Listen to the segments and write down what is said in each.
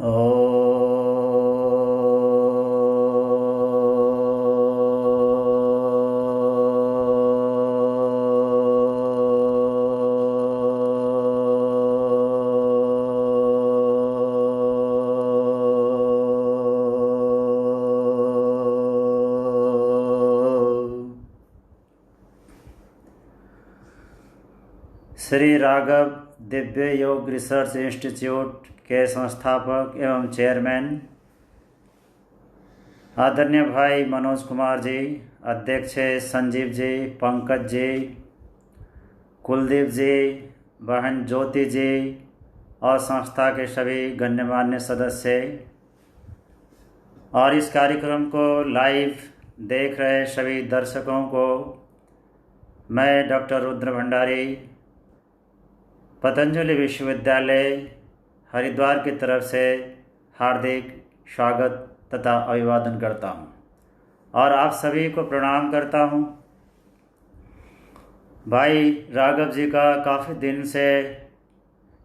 ओ श्री राघव दिव्य योग research institute के संस्थापक एवं चेयरमैन आदरणीय भाई मनोज कुमार जी, अध्यक्ष संजीव जी, पंकज जी, कुलदीप जी, बहन ज्योति जी और संस्था के सभी गण्यमान्य सदस्य और इस कार्यक्रम को लाइव देख रहे सभी दर्शकों को मैं डॉक्टर रुद्र भंडारी, पतंजलि विश्वविद्यालय हरिद्वार की तरफ से हार्दिक स्वागत तथा अभिवादन करता हूं और आप सभी को प्रणाम करता हूं। भाई राघव जी का काफ़ी दिन से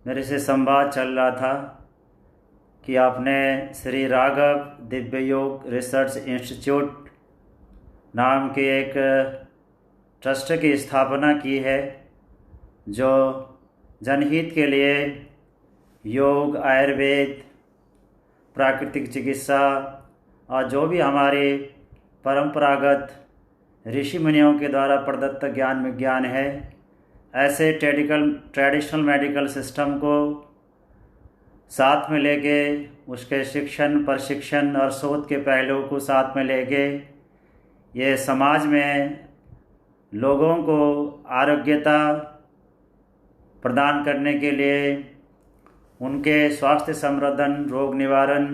मेरे से संवाद चल रहा था कि आपने श्री राघव दिव्य योग रिसर्च इंस्टीट्यूट नाम की एक ट्रस्ट की स्थापना की है जो जनहित के लिए योग, आयुर्वेद, प्राकृतिक चिकित्सा और जो भी हमारे परंपरागत ऋषि मुनियों के द्वारा प्रदत्त ज्ञान विज्ञान है, ऐसे ट्रेडिशनल मेडिकल सिस्टम को साथ में लेके उसके शिक्षण, प्रशिक्षण और शोध के पहलुओं को साथ में लेके ये समाज में लोगों को आरोग्यता प्रदान करने के लिए उनके स्वास्थ्य संवर्धन, रोग निवारण,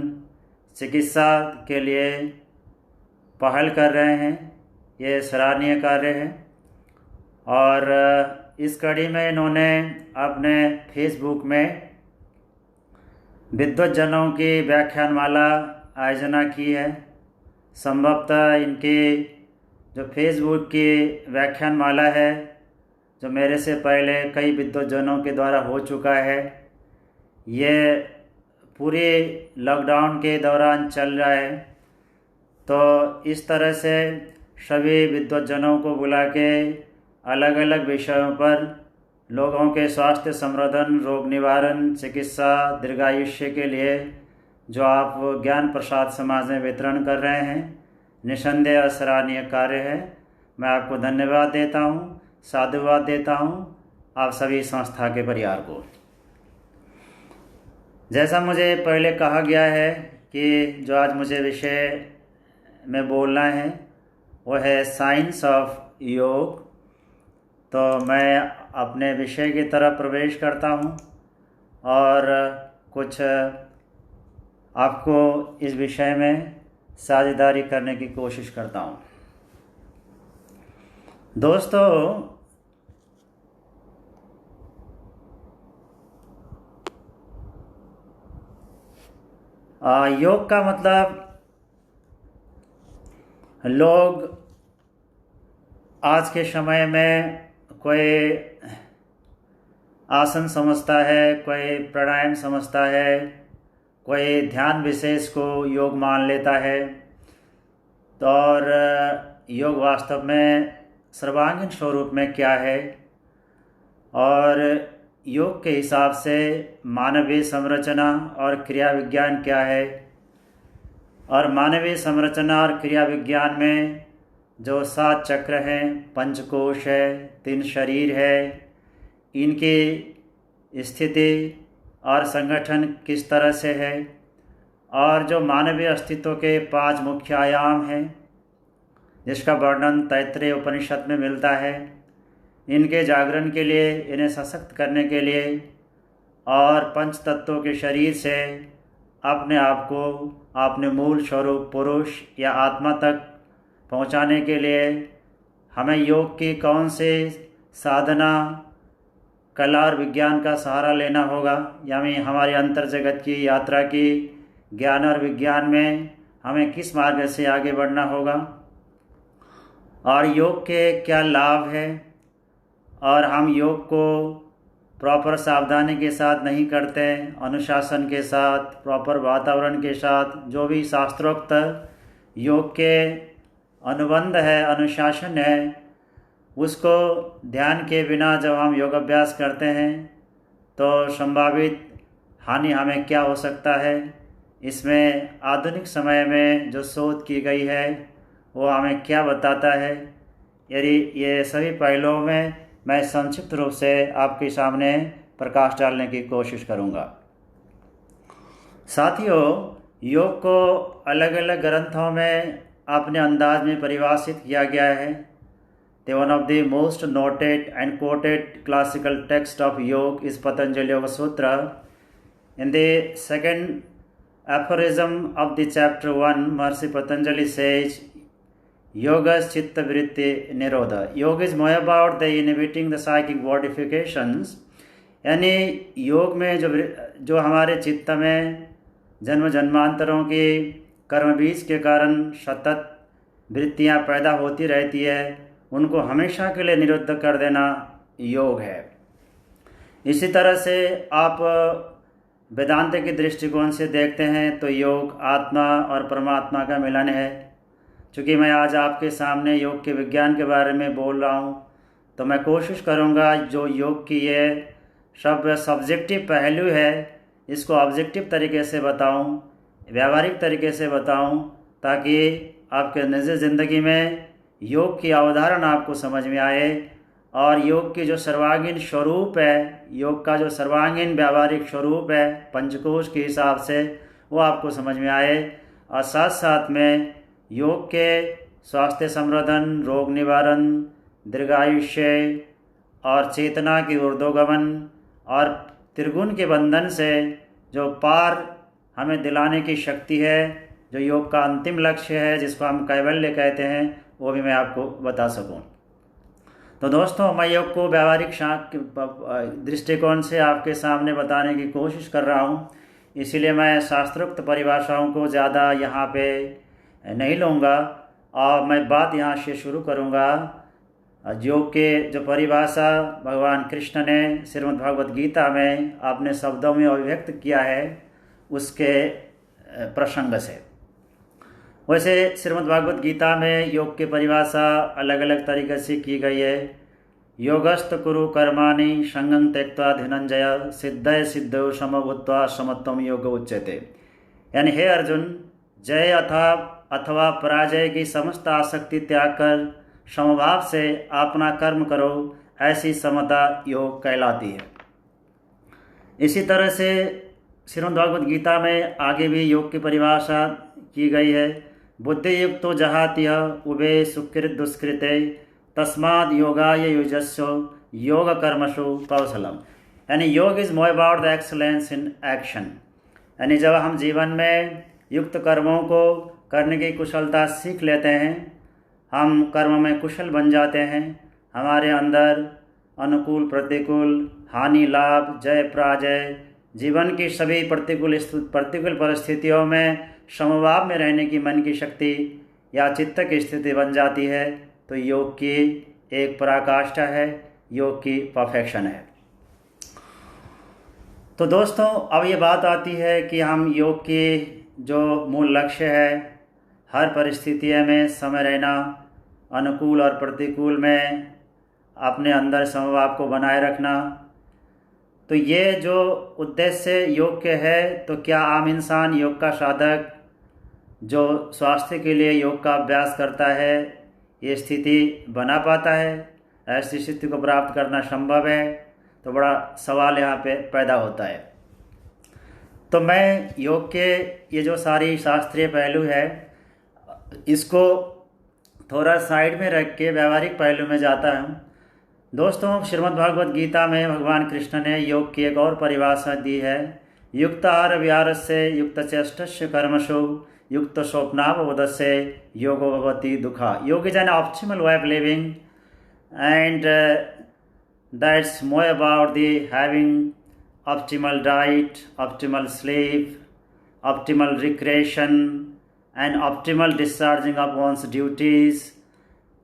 चिकित्सा के लिए पहल कर रहे हैं। ये सराहनीय कार्य है और इस कड़ी में इन्होंने अपने फेसबुक में विद्वज्जनों की व्याख्यानमाला आयोजना की है। संभवतः इनकी जो फेसबुक की व्याख्यानमाला है, जो मेरे से पहले कई विद्वज्जनों के द्वारा हो चुका है, ये पूरे लॉकडाउन के दौरान चल रहा है। तो इस तरह से सभी विद्वज्जनों को बुला के अलग अलग विषयों पर लोगों के स्वास्थ्य संवर्धन, रोग निवारण, चिकित्सा, दीर्घायुष्य के लिए जो आप ज्ञान प्रसाद समाज में वितरण कर रहे हैं, निसंदेह सराहनीय कार्य है। मैं आपको धन्यवाद देता हूँ, साधुवाद देता हूँ आप सभी संस्था के परिवार को। जैसा मुझे पहले कहा गया है कि जो आज मुझे विषय में बोलना है वो है साइंस ऑफ योग, तो मैं अपने विषय की तरफ प्रवेश करता हूँ और कुछ आपको इस विषय में साझेदारी करने की कोशिश करता हूँ। दोस्तों, योग का मतलब लोग आज के समय में कोई आसन समझता है, कोई प्राणायाम समझता है, कोई ध्यान विशेष को योग मान लेता है। तो और योग वास्तव में सर्वांगीण स्वरूप में क्या है और योग के हिसाब से मानवीय संरचना और क्रिया विज्ञान क्या है, और मानवीय संरचना और क्रिया विज्ञान में जो 7 चक्र हैं, पंचकोश है, 3 शरीर है, इनकी स्थिति और संगठन किस तरह से है, और जो मानवीय अस्तित्व के 5 मुख्य आयाम हैं जिसका वर्णन तैत्तरीय उपनिषद में मिलता है, इनके जागरण के लिए, इन्हें सशक्त करने के लिए और पंच तत्वों के शरीर से अपने आप को अपने मूल स्वरूप पुरुष या आत्मा तक पहुंचाने के लिए हमें योग की कौन से साधना, कला और विज्ञान का सहारा लेना होगा, यानी हमारी अंतर जगत की यात्रा की ज्ञान और विज्ञान में हमें किस मार्ग से आगे बढ़ना होगा और योग के क्या लाभ है और हम योग को प्रॉपर सावधानी के साथ नहीं करते, अनुशासन के साथ, प्रॉपर वातावरण के साथ, जो भी शास्त्रोक्त योग के अनुबंध है, अनुशासन है, उसको ध्यान के बिना जब हम योग अभ्यास करते हैं तो संभावित हानि हमें क्या हो सकता है, इसमें आधुनिक समय में जो शोध की गई है वो हमें क्या बताता है, यदि ये सभी पहलुओं में मैं संक्षिप्त रूप से आपके सामने प्रकाश डालने की कोशिश करूँगा। साथियों, योग को अलग अलग ग्रंथों में अपने अंदाज में परिभाषित किया गया है। The one of the most noted and quoted classical text of yoga is Patanjali Yoga Sutra. In the second aphorism of the chapter 1, Maharishi Patanjali says, Yoga's Chitta Vritti Nirodha. Yoga is more about the inhibiting the psychic modifications. यानी योग में जो हमारे चित्त में जन्म जन्मांतरों के कर्म बीज के कारण सतत वृत्तियाँ पैदा होती रहती है, उनको हमेशा के लिए निरुद्ध कर देना योग है। इसी तरह से आप वेदांत के दृष्टिकोण से देखते हैं तो योग आत्मा और परमात्मा का मिलन है। चूँकि मैं आज आपके सामने योग के विज्ञान के बारे में बोल रहा हूँ तो मैं कोशिश करूँगा जो योग की ये सब सब्जेक्टिव पहलू है इसको ऑब्जेक्टिव तरीके से बताऊँ, व्यावहारिक तरीके से बताऊँ, ताकि आपके निजी ज़िंदगी में योग की अवधारणा आपको समझ में आए और योग की जो सर्वांगीण स्वरूप है, योग का जो सर्वांगीण व्यावहारिक स्वरूप है पंचकोश के हिसाब से, वो आपको समझ में आए और साथ साथ में योग के स्वास्थ्य संवर्धन, रोग निवारण, दीर्घायुष्य और चेतना की ऊर्ध्वगमन और त्रिगुण के बंधन से जो पार हमें दिलाने की शक्ति है, जो योग का अंतिम लक्ष्य है जिसको हम कैवल्य कहते हैं, वो भी मैं आपको बता सकूं। तो दोस्तों, मैं योग को व्यावहारिक दृष्टिकोण से आपके सामने बताने की कोशिश कर रहा हूं, इसीलिए मैं शास्त्रोक्त परिभाषाओं को ज़्यादा यहाँ पे नहीं लूँगा और मैं बात यहाँ से शुरू करूँगा। योग के जो परिभाषा भगवान कृष्ण ने श्रीमद् भगवद गीता में अपने शब्दों में अभिव्यक्त किया है उसके प्रसंग से। वैसे श्रीमद् भागवत गीता में योग की परिभाषा अलग अलग तरीके से की गई है। योगस्त कुरु कर्माणि संगं त्यक्त्वा धनंजय सिद्धय सिद्धौ समभूत्वा समत्वम योग उच्यते। यानी हे अर्जुन, जय अथवा पराजय की समस्त आसक्ति त्याग कर समभाव से अपना कर्म करो, ऐसी समता योग कहलाती है। इसी तरह से श्रीमद् भागवत गीता में आगे भी योग की परिभाषा की गई है। बुद्धियुक्तो जहातिय उभे सुकृत दुष्कृते तस्माद् योगाय युजस्व योग कर्मसु कौशलम। यानी yoga is more about the excellence in action. यानी जब हम जीवन में युक्त कर्मों को करने की कुशलता सीख लेते हैं, हम कर्म में कुशल बन जाते हैं, हमारे अंदर अनुकूल प्रतिकूल, हानि लाभ, जय पराजय, जीवन की सभी प्रतिकूल परिस्थितियों में समभाव में रहने की मन की शक्ति या चित्त की स्थिति बन जाती है। तो योग की एक पराकाष्ठा है, योग की परफेक्शन है। तो दोस्तों, अब ये बात आती है कि हम योग की जो मूल लक्ष्य है, हर परिस्थितियों में समय रहना, अनुकूल और प्रतिकूल में अपने अंदर समभाव को बनाए रखना, तो ये जो उद्देश्य योग के है, तो क्या आम इंसान योग का साधक जो स्वास्थ्य के लिए योग का अभ्यास करता है ये स्थिति बना पाता है? ऐसी स्थिति को प्राप्त करना संभव है? तो बड़ा सवाल यहाँ पे पैदा होता है। तो मैं योग के ये जो सारी शास्त्रीय पहलू है इसको थोड़ा साइड में रख के व्यावहारिक पहलू में जाता हूँ। दोस्तों, श्रीमद् भागवत गीता में भगवान कृष्ण ने योग की एक और परिभाषा दी है। युक्त आहार विहारस्य युक्त चेष्टस्य कर्मसु युक्त स्वप्नावबोधस्य योगो भवति दुःखा। योग is an optimal way of living and that's more about the having optimal diet, optimal sleep, optimal recreation and optimal discharging of one's duties.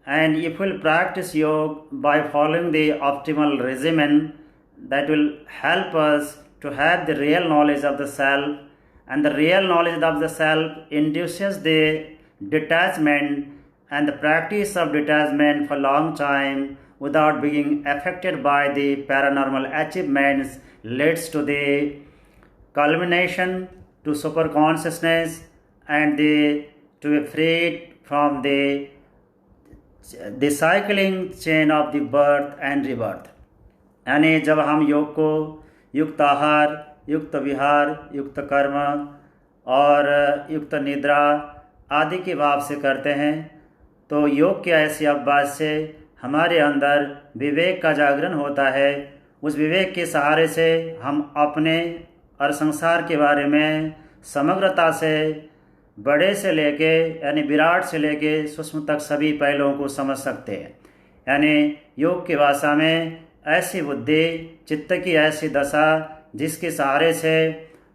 And if we'll practice yoga by following the optimal regimen, that will help us to have the real knowledge of the self, and the real knowledge of the self induces the detachment, and the practice of detachment for long time without being affected by the paranormal achievements leads to the culmination to super consciousness and to be freed from the cycling chain of the birth and rebirth. यानी जब हम योग को युक्त आहार, युक्त विहार, युक्त कर्म और युक्त निद्रा आदि के भाव से करते हैं, तो योग के ऐसे अभ्यास से हमारे अंदर विवेक का जागरण होता है। उस विवेक के सहारे से हम अपने और संसार के बारे में समग्रता से बड़े से लेके यानी विराट से लेके सूक्ष्म तक सभी पहलुओं को समझ सकते हैं। यानी योग की भाषा में ऐसी बुद्धि, चित्त की ऐसी दशा जिसके सहारे से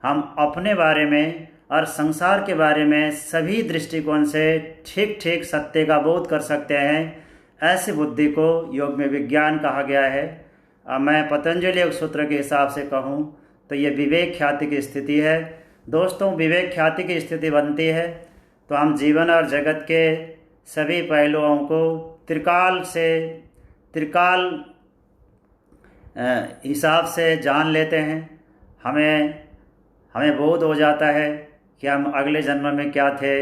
हम अपने बारे में और संसार के बारे में सभी दृष्टिकोण से ठीक ठीक सत्य का बोध कर सकते हैं, ऐसी बुद्धि को योग में विज्ञान कहा गया है। अब मैं पतंजलि योग सूत्र के हिसाब से कहूँ तो ये विवेक ख्याति की स्थिति है। दोस्तों, विवेक ख्याति की स्थिति बनती है तो हम जीवन और जगत के सभी पहलुओं को त्रिकाल हिसाब से जान लेते हैं। हमें बोध हो जाता है कि हम अगले जन्म में क्या थे,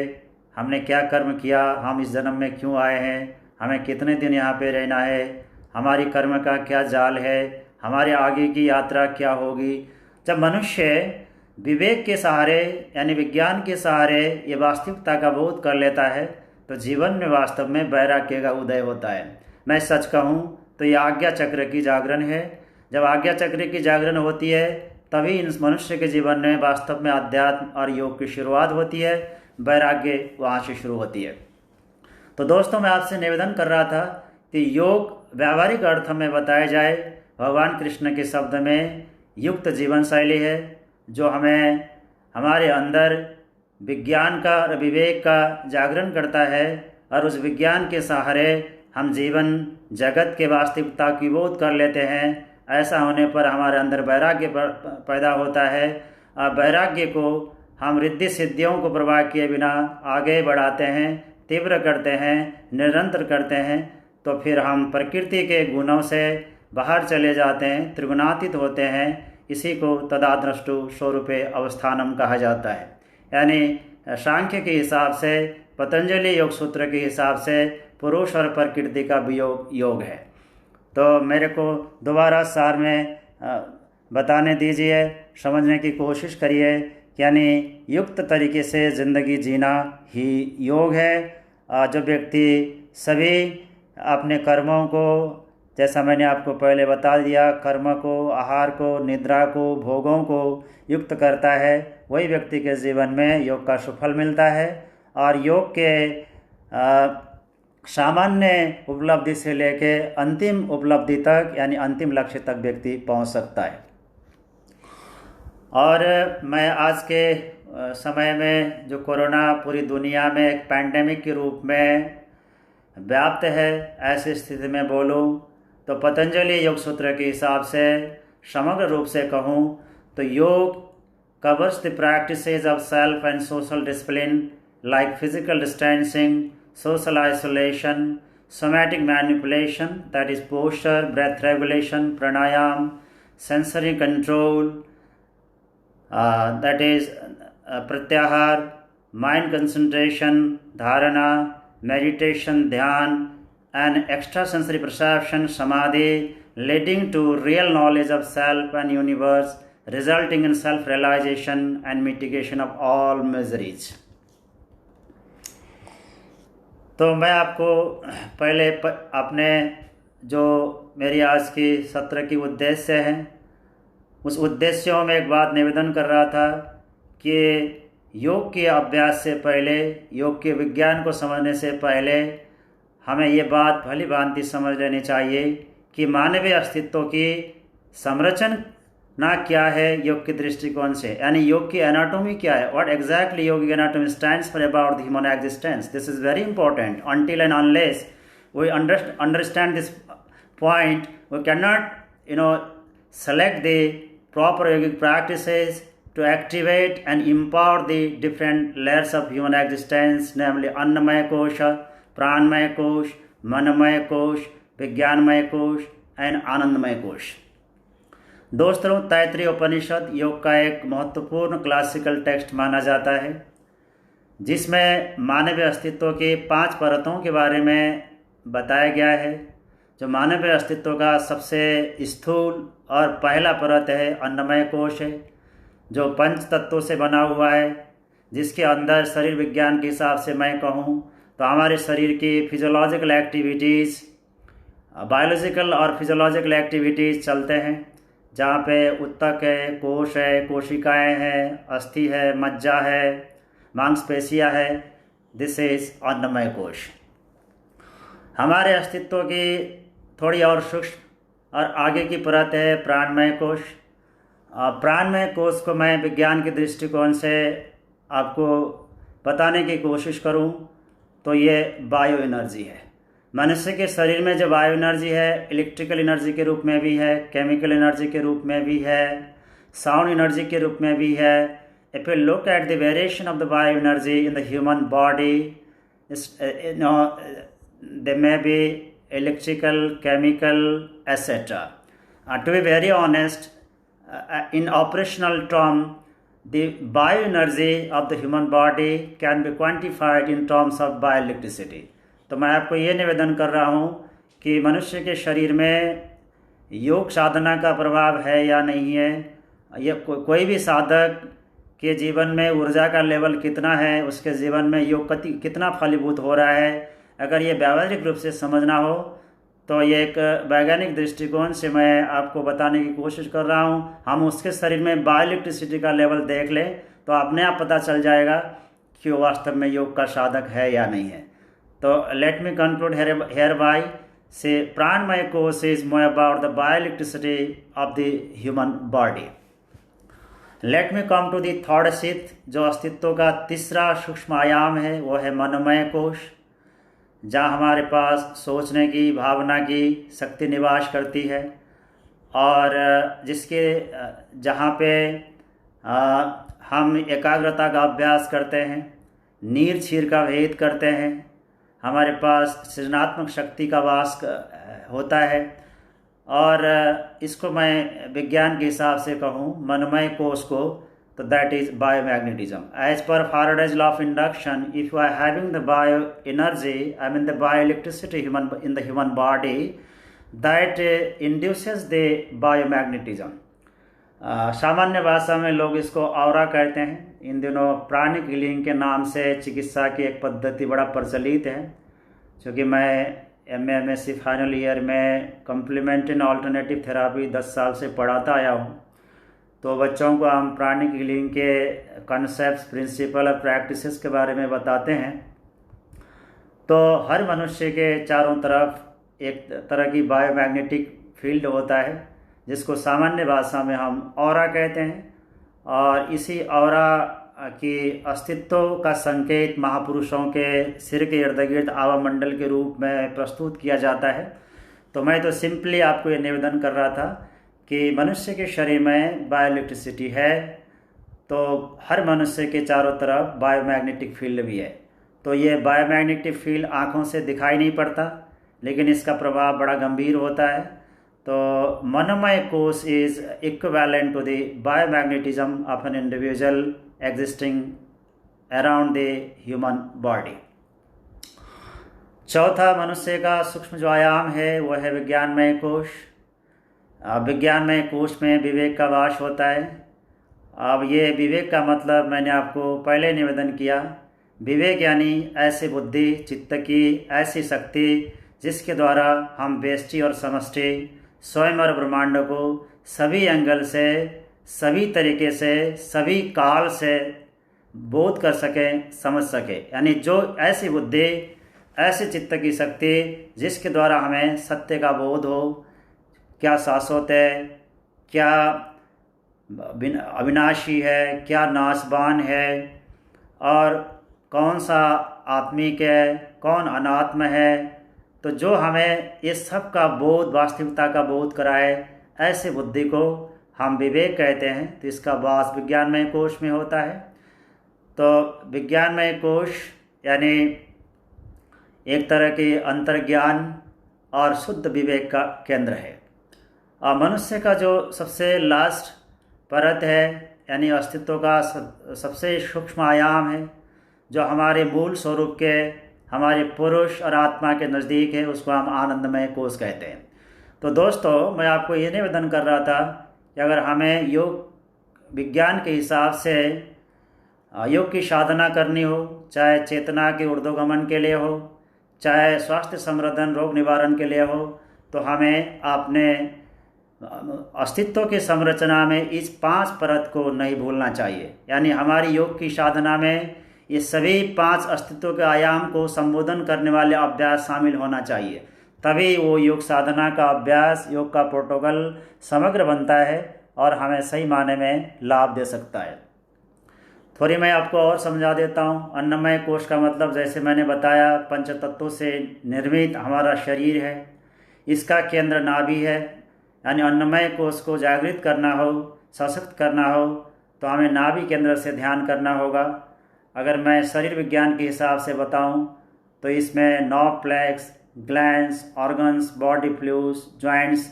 हमने क्या कर्म किया, हम इस जन्म में क्यों आए हैं, हमें कितने दिन यहाँ पे रहना है, हमारी कर्म का क्या जाल है, हमारे आगे की यात्रा क्या होगी। जब मनुष्य विवेक के सहारे यानी विज्ञान के सहारे ये वास्तविकता का बोध कर लेता है तो जीवन में वास्तव में वैराग्य का उदय होता है। मैं सच कहूँ तो ये आज्ञा चक्र की जागरण है। जब आज्ञा चक्र की जागरण होती है तभी इन मनुष्य के जीवन में वास्तव में अध्यात्म और योग की शुरुआत होती है, वैराग्य वहाँ से शुरू होती है। तो दोस्तों, मैं आपसे निवेदन कर रहा था कि योग व्यावहारिक अर्थ में बताया जाए भगवान कृष्ण के शब्द में युक्त जीवन शैली है, जो हमें हमारे अंदर विज्ञान का और विवेक का जागरण करता है और उस विज्ञान के सहारे हम जीवन जगत के वास्तविकता की बोध कर लेते हैं। ऐसा होने पर हमारे अंदर वैराग्य पैदा होता है और वैराग्य को हम रिद्धि सिद्धियों को प्रवाह किए बिना आगे बढ़ाते हैं, तीव्र करते हैं, निरंतर करते हैं, तो फिर हम प्रकृति के गुणों से बाहर चले जाते हैं, त्रिगुणातीत होते हैं। इसी को तदाद्रष्टु स्वरूपे अवस्थानम कहा जाता है। यानी सांख्य के हिसाब से, पतंजलि योग सूत्र के हिसाब से पुरुष और प्रकृति का वियोग योग है। तो मेरे को दोबारा सार में बताने दीजिए, समझने की कोशिश करिए। यानी युक्त तरीके से ज़िंदगी जीना ही योग है। जो व्यक्ति सभी अपने कर्मों को, जैसा मैंने आपको पहले बता दिया, कर्म को, आहार को, निद्रा को, भोगों को युक्त करता है, वही व्यक्ति के जीवन में योग का सुफल मिलता है और योग के सामान्य उपलब्धि से लेके अंतिम उपलब्धि तक यानी अंतिम लक्ष्य तक व्यक्ति पहुंच सकता है। और मैं आज के समय में जो कोरोना पूरी दुनिया में एक पैंडेमिक के रूप में व्याप्त है, ऐसी स्थिति में बोलूं तो पतंजलि योग सूत्र के हिसाब से समग्र रूप से कहूं तो योग covers the practices of self and social discipline like physical distancing, social isolation, somatic manipulation, that is posture, breath regulation, pranayam, sensory control, that is pratyahar, mind concentration, dharana, meditation, dhyan, and extrasensory perception, samadhi, leading to real knowledge of self and universe, resulting in self-realization and mitigation of all miseries. तो मैं आपको पहले अपने जो मेरी आज की सत्र की उद्देश्य हैं, उस उद्देश्यों में एक बात निवेदन कर रहा था कि योग के अभ्यास से पहले, योग के विज्ञान को समझने से पहले हमें ये बात भली भांति समझ लेनी चाहिए कि मानवीय अस्तित्व की संरचना क्या है योग के दृष्टिकोण से, यानी योग की एनाटॉमी क्या है, what exactly yogic anatomy stands for about the human existence. This is very important. Until and unless we understand this point, we cannot select the proper yogic practices to activate and empower the different layers of human existence, namely Annamaya Kosha, Pranmaya Kosh, Manamaya Kosh, Vijnanmaya Kosh and Anandamaya Kosh। दोस्तों, तैत्तिरीय उपनिषद योग का एक महत्वपूर्ण classical text माना जाता है, जिसमें मानवीय अस्तित्व के 5 परतों के बारे में बताया गया है। जो मानवीय अस्तित्व का सबसे स्थूल और पहला परत है अन्नमय कोश है, जो 5 तत्वों से बना हुआ है, जिसके अंदर शरीर विज्ञान के हिसाब से मैं कहूँ तो हमारे शरीर की फिजियोलॉजिकल एक्टिविटीज़, बायोलॉजिकल और फिजियोलॉजिकल एक्टिविटीज़ चलते हैं, जहाँ पे उत्तक है, कोश है, कोशिकाएं हैं, अस्थि है, मज्जा है, मांसपेशियाँ है। दिस इज अन्नमय कोश। हमारे अस्तित्व की थोड़ी और सूक्ष्म और आगे की परत है प्राणमय कोश। प्राणमय कोश को मैं विज्ञान के दृष्टिकोण से आपको बताने की कोशिश करूं तो ये बायो एनर्जी है। मनुष्य के शरीर में जो बायो एनर्जी है, इलेक्ट्रिकल एनर्जी के रूप में भी है, केमिकल एनर्जी के रूप में भी है, साउंड एनर्जी के रूप में भी है। If you look at the variation of the bioenergy in the human body, they may be electrical, chemical, etc. To be very honest, in operational term, the bioenergy of the human body can be quantified in terms of bioelectricity. तो मैं आपको ये निवेदन कर रहा हूँ कि मनुष्य के शरीर में योग साधना का प्रभाव है या नहीं है, या कोई भी साधक के जीवन में ऊर्जा का लेवल कितना है, उसके जीवन में योग कितना फलीभूत हो रहा है, अगर ये व्यावहारिक रूप से समझना हो तो ये एक वैज्ञानिक दृष्टिकोण से मैं आपको बताने की कोशिश कर रहा हूँ। हम उसके शरीर में बायोइलेक्ट्रिसिटी का लेवल देख लें तो अपने आप पता चल जाएगा कि वो वास्तव में योग का साधक है या नहीं है। तो let me conclude here by say pranamaya kosha is more about the bioelectricity of the human body. Let me come to the third sheath, जो अस्तित्व का तीसरा सूक्ष्म आयाम है, वो है मनमय कोश, जहाँ हमारे पास सोचने की, भावना की शक्ति निवास करती है और जिसके जहाँ पे हम एकाग्रता का अभ्यास करते हैं, नीर छीर का भेद करते हैं, हमारे पास सृजनात्मक शक्ति का वास होता है। और इसको मैं विज्ञान के हिसाब से कहूँ मनमय कोश को, तो that is biomagnetism. As per Faraday's law of induction, if you are having the bio energy, I mean the bio electricity in the human body, that induces the biomagnetism. सामान्य भाषा में लोग इसको ऑरा कहते हैं। इन दिनों प्राणिक हीलिंग के नाम से चिकित्सा की एक पद्धति बड़ा प्रचलित है। क्योंकि मैं MSc फाइनल ईयर में कम्प्लीमेंट्री एंड ऑल्टरनेटिव थेरापी 10 साल से पढ़ाता आया हूँ, तो बच्चों को हम प्राणिक हीलिंग के कॉन्सेप्ट्स, प्रिंसिपल और प्रैक्टिसेस के बारे में बताते हैं। तो हर मनुष्य के चारों तरफ एक तरह की बायोमैग्नेटिक फील्ड होता है, जिसको सामान्य भाषा में हम ऑरा कहते हैं। और इसी ऑरा की अस्तित्व का संकेत महापुरुषों के सिर के इर्द गिर्द आवामंडल के रूप में प्रस्तुत किया जाता है। तो मैं तो सिंपली आपको ये निवेदन कर रहा था कि मनुष्य के शरीर में बायोइलेक्ट्रिसिटी है, तो हर मनुष्य के चारों तरफ बायोमैग्नेटिक फील्ड भी है। तो ये बायोमैग्नेटिक फील्ड आँखों से दिखाई नहीं पड़ता, लेकिन इसका प्रभाव बड़ा गंभीर होता है। तो मनमय कोश is equivalent to the biomagnetism of an individual existing around the human body. चौथा मनुष्य का सूक्ष्म जो आयाम है वो है विज्ञानमय कोश। विज्ञानमय कोश में विवेक का वास होता है। अब ये विवेक का मतलब मैंने आपको पहले निवेदन किया। विवेक यानी ऐसी बुद्धि, चित्त की ऐसी शक्ति जिसके द्वारा हम व्यष्टि और समष्टि, स्वयं और ब्रह्मांड को सभी एंगल से, सभी तरीके से, सभी काल से बोध कर सकें, समझ सके। यानी जो ऐसी बुद्धि, ऐसे चित्त की शक्ति जिसके द्वारा हमें सत्य का बोध हो, क्या शाश्वत है, क्या अविनाशी है, क्या नाशवान है, और कौन सा आत्मिक है, कौन अनात्म है। तो जो हमें इस सब का बोध, वास्तविकता का बोध कराए, ऐसे बुद्धि को हम विवेक कहते हैं। तो इसका वास विज्ञानमय कोश में होता है। तो विज्ञानमय कोश यानी एक तरह के अंतर्ज्ञान और शुद्ध विवेक का केंद्र है। और मनुष्य का जो सबसे लास्ट परत है यानी अस्तित्व का सबसे सूक्ष्म आयाम है, जो हमारे मूल स्वरूप के, हमारे पुरुष और आत्मा के नज़दीक है, उसको हम आनंदमय कोश कहते हैं। तो दोस्तों, मैं आपको ये निवेदन कर रहा था कि अगर हमें योग विज्ञान के हिसाब से योग की साधना करनी हो, चाहे चेतना के ऊर्ध्वगमन के लिए हो, चाहे स्वास्थ्य संवर्धन रोग निवारण के लिए हो, तो हमें अपने अस्तित्व की संरचना में इस 5 परत को नहीं भूलना चाहिए। यानी हमारी योग की साधना में ये सभी 5 अस्तित्व के आयाम को संबोधन करने वाले अभ्यास शामिल होना चाहिए, तभी वो योग साधना का अभ्यास, योग का प्रोटोकॉल समग्र बनता है और हमें सही मायने में लाभ दे सकता है। थोड़ी मैं आपको और समझा देता हूँ। अन्नमय कोश का मतलब, जैसे मैंने बताया, पंचतत्वों से निर्मित हमारा शरीर है। इसका केंद्र नाभि है। यानी अन्नमय कोश को जागृत करना हो, सशक्त करना हो, तो हमें नाभि केंद्र से ध्यान करना होगा। अगर मैं शरीर विज्ञान के हिसाब से बताऊं तो इसमें 9 plexus, glands, organs, body fluids, joints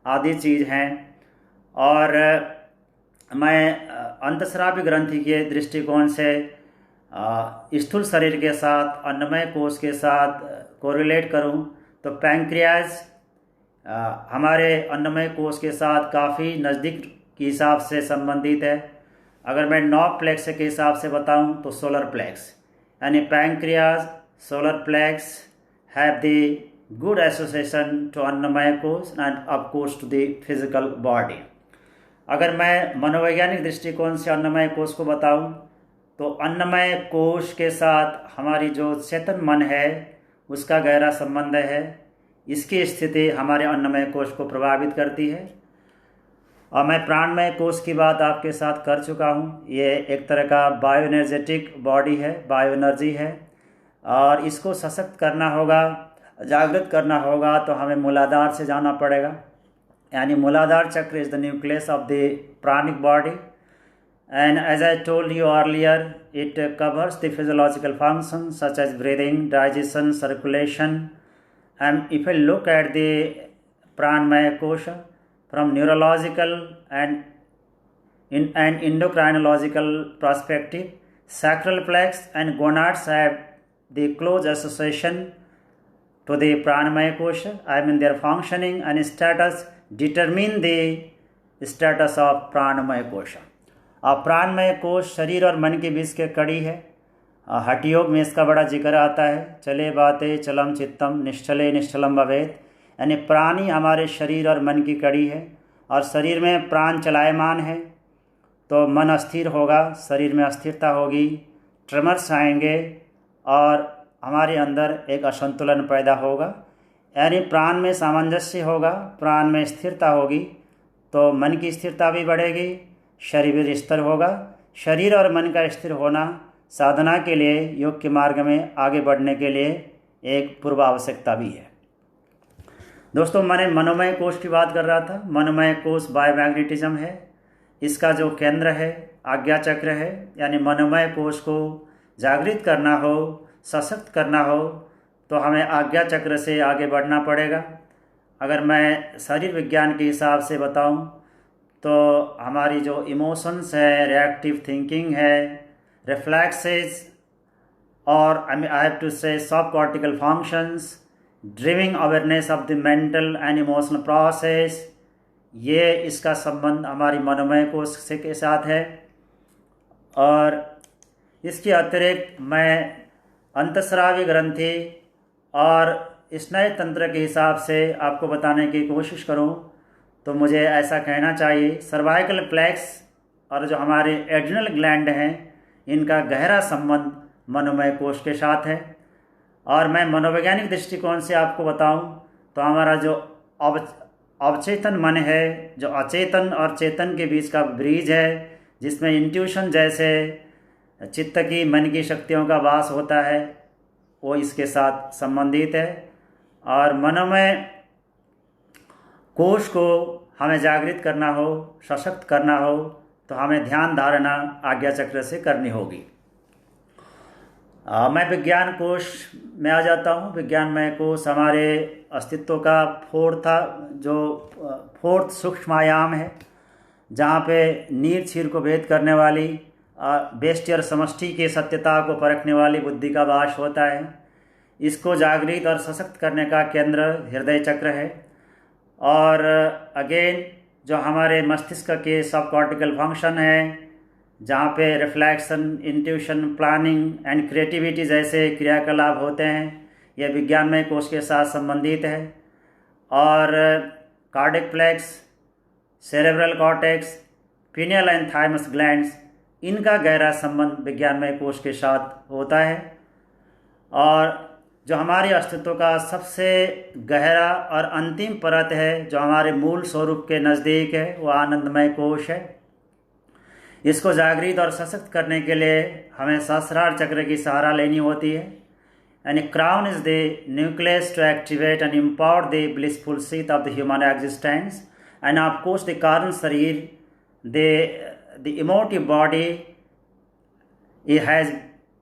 आदि चीज़ हैं। और मैं अंतस्रावी ग्रंथि के दृष्टिकोण से स्थूल शरीर के साथ अन्नमय कोश के साथ कोरिलेट करूं तो पैंक्रियाज हमारे अन्नमय कोश के साथ काफ़ी नज़दीक के हिसाब से संबंधित है। अगर मैं 9 प्लेक्स के हिसाब से बताऊं तो सोलर प्लेक्स, यानी pancreas, solar plexus have the good association to annamaya kosha and of course to the physical body. अगर मैं मनोवैज्ञानिक दृष्टिकोण से अन्नमय कोश को बताऊं तो अन्नमय कोश के साथ हमारी जो चेतन मन है उसका गहरा संबंध है। इसकी स्थिति हमारे अन्नमय कोश को प्रभावित करती है। और मैं प्राणमय कोश की बात आपके साथ कर चुका हूँ। ये एक तरह का बायो एनर्जेटिक बॉडी है, बायो एनर्जी है, और इसको सशक्त करना होगा, जागृत करना होगा तो हमें मूलाधार से जाना पड़ेगा। यानी muladhara chakra is the nucleus of the pranic body, and as I told you earlier, it covers the physiological function such as breathing, digestion, circulation. And if I look at the pranmaya kosha from neurological and endocrinological perspective, sacral plex and gonads have the close association to the pranmaya kosha. I mean, their functioning and status determine the status of pranmaya kosha. अब प्राणमय कोश शरीर और मन के बीच के कड़ी है। हठ योग में इसका बड़ा जिक्र आता है, चले बाते चलम चित्तम निश्चले निश्चलम भवेत। यानी प्राणी हमारे शरीर और मन की कड़ी है, और शरीर में प्राण चलायमान है तो मन अस्थिर होगा, शरीर में अस्थिरता होगी, ट्रेमर्स आएंगे और हमारे अंदर एक असंतुलन पैदा होगा। यानी प्राण में सामंजस्य होगा, प्राण में स्थिरता होगी तो मन की स्थिरता भी बढ़ेगी, शरीर भी स्थिर होगा। शरीर और मन का स्थिर होना साधना के लिए, योग के मार्ग में आगे बढ़ने के लिए एक पूर्व आवश्यकता भी है। दोस्तों, मैंने मनोमय कोश की बात कर रहा था। मनोमय कोश बायोमैग्नेटिज्म है। इसका जो केंद्र है आज्ञा चक्र है। यानी मनोमय कोश को जागृत करना हो, सशक्त करना हो तो हमें आज्ञा चक्र से आगे बढ़ना पड़ेगा। अगर मैं शरीर विज्ञान के हिसाब से बताऊं तो हमारी जो इमोशंस है, रिएक्टिव थिंकिंग है, reflexes, or I have to say subcortical functions, dreaming awareness of the mental and emotional process, ये इसका संबंध हमारी मनोमय कोश से के साथ है। और इसके अतिरिक्त मैं अंतस्रावी ग्रंथि और स्नायु तंत्र के हिसाब से आपको बताने की कोशिश करूं तो मुझे ऐसा कहना चाहिए, सर्वाइकल प्लेक्स और जो हमारे एड्रिनल ग्लैंड हैं इनका गहरा संबंध मनोमय कोश के साथ है। और मैं मनोवैज्ञानिक दृष्टिकोण से आपको बताऊं तो हमारा जो अवचेतन मन है, जो अचेतन और चेतन के बीच का ब्रिज है, जिसमें इंट्यूशन जैसे चित्त की, मन की शक्तियों का वास होता है, वो इसके साथ संबंधित है। और मनोमय कोश को हमें जागृत करना हो, सशक्त करना हो, तो हमें ध्यान धारणा आज्ञा चक्र से करनी होगी। मैं विज्ञान कोश में आ जाता हूँ। विज्ञानमय कोश हमारे अस्तित्व का फोर्थ सूक्ष्म आयाम है, जहाँ पे नीर क्षीर को भेद करने वाली व्यष्टि और समष्टि की सत्यता को परखने वाली बुद्धि का वास होता है। इसको जागृत और सशक्त करने का केंद्र हृदय चक्र है। और अगेन जो हमारे मस्तिष्क के सब कॉर्टिकल फंक्शन है, जहाँ पे reflection, intuition, planning and creativity जैसे क्रियाकलाप होते हैं, यह विज्ञानमय कोश के साथ संबंधित है। और cardiac plexus, cerebral cortex, pineal and thymus glands, इनका गहरा संबंध विज्ञानमय कोश के साथ होता है। और जो हमारे अस्तित्व का सबसे गहरा और अंतिम परत है, जो हमारे मूल स्वरूप के नज़दीक है, वो आनंदमय कोश है। इसको जागृत और सशक्त करने के लिए हमें सहस्रार चक्र की सहारा लेनी होती है। यानी crown is the nucleus to activate and empower the blissful sheath of the human existence, and of course the karan sharir, the emotive body, it has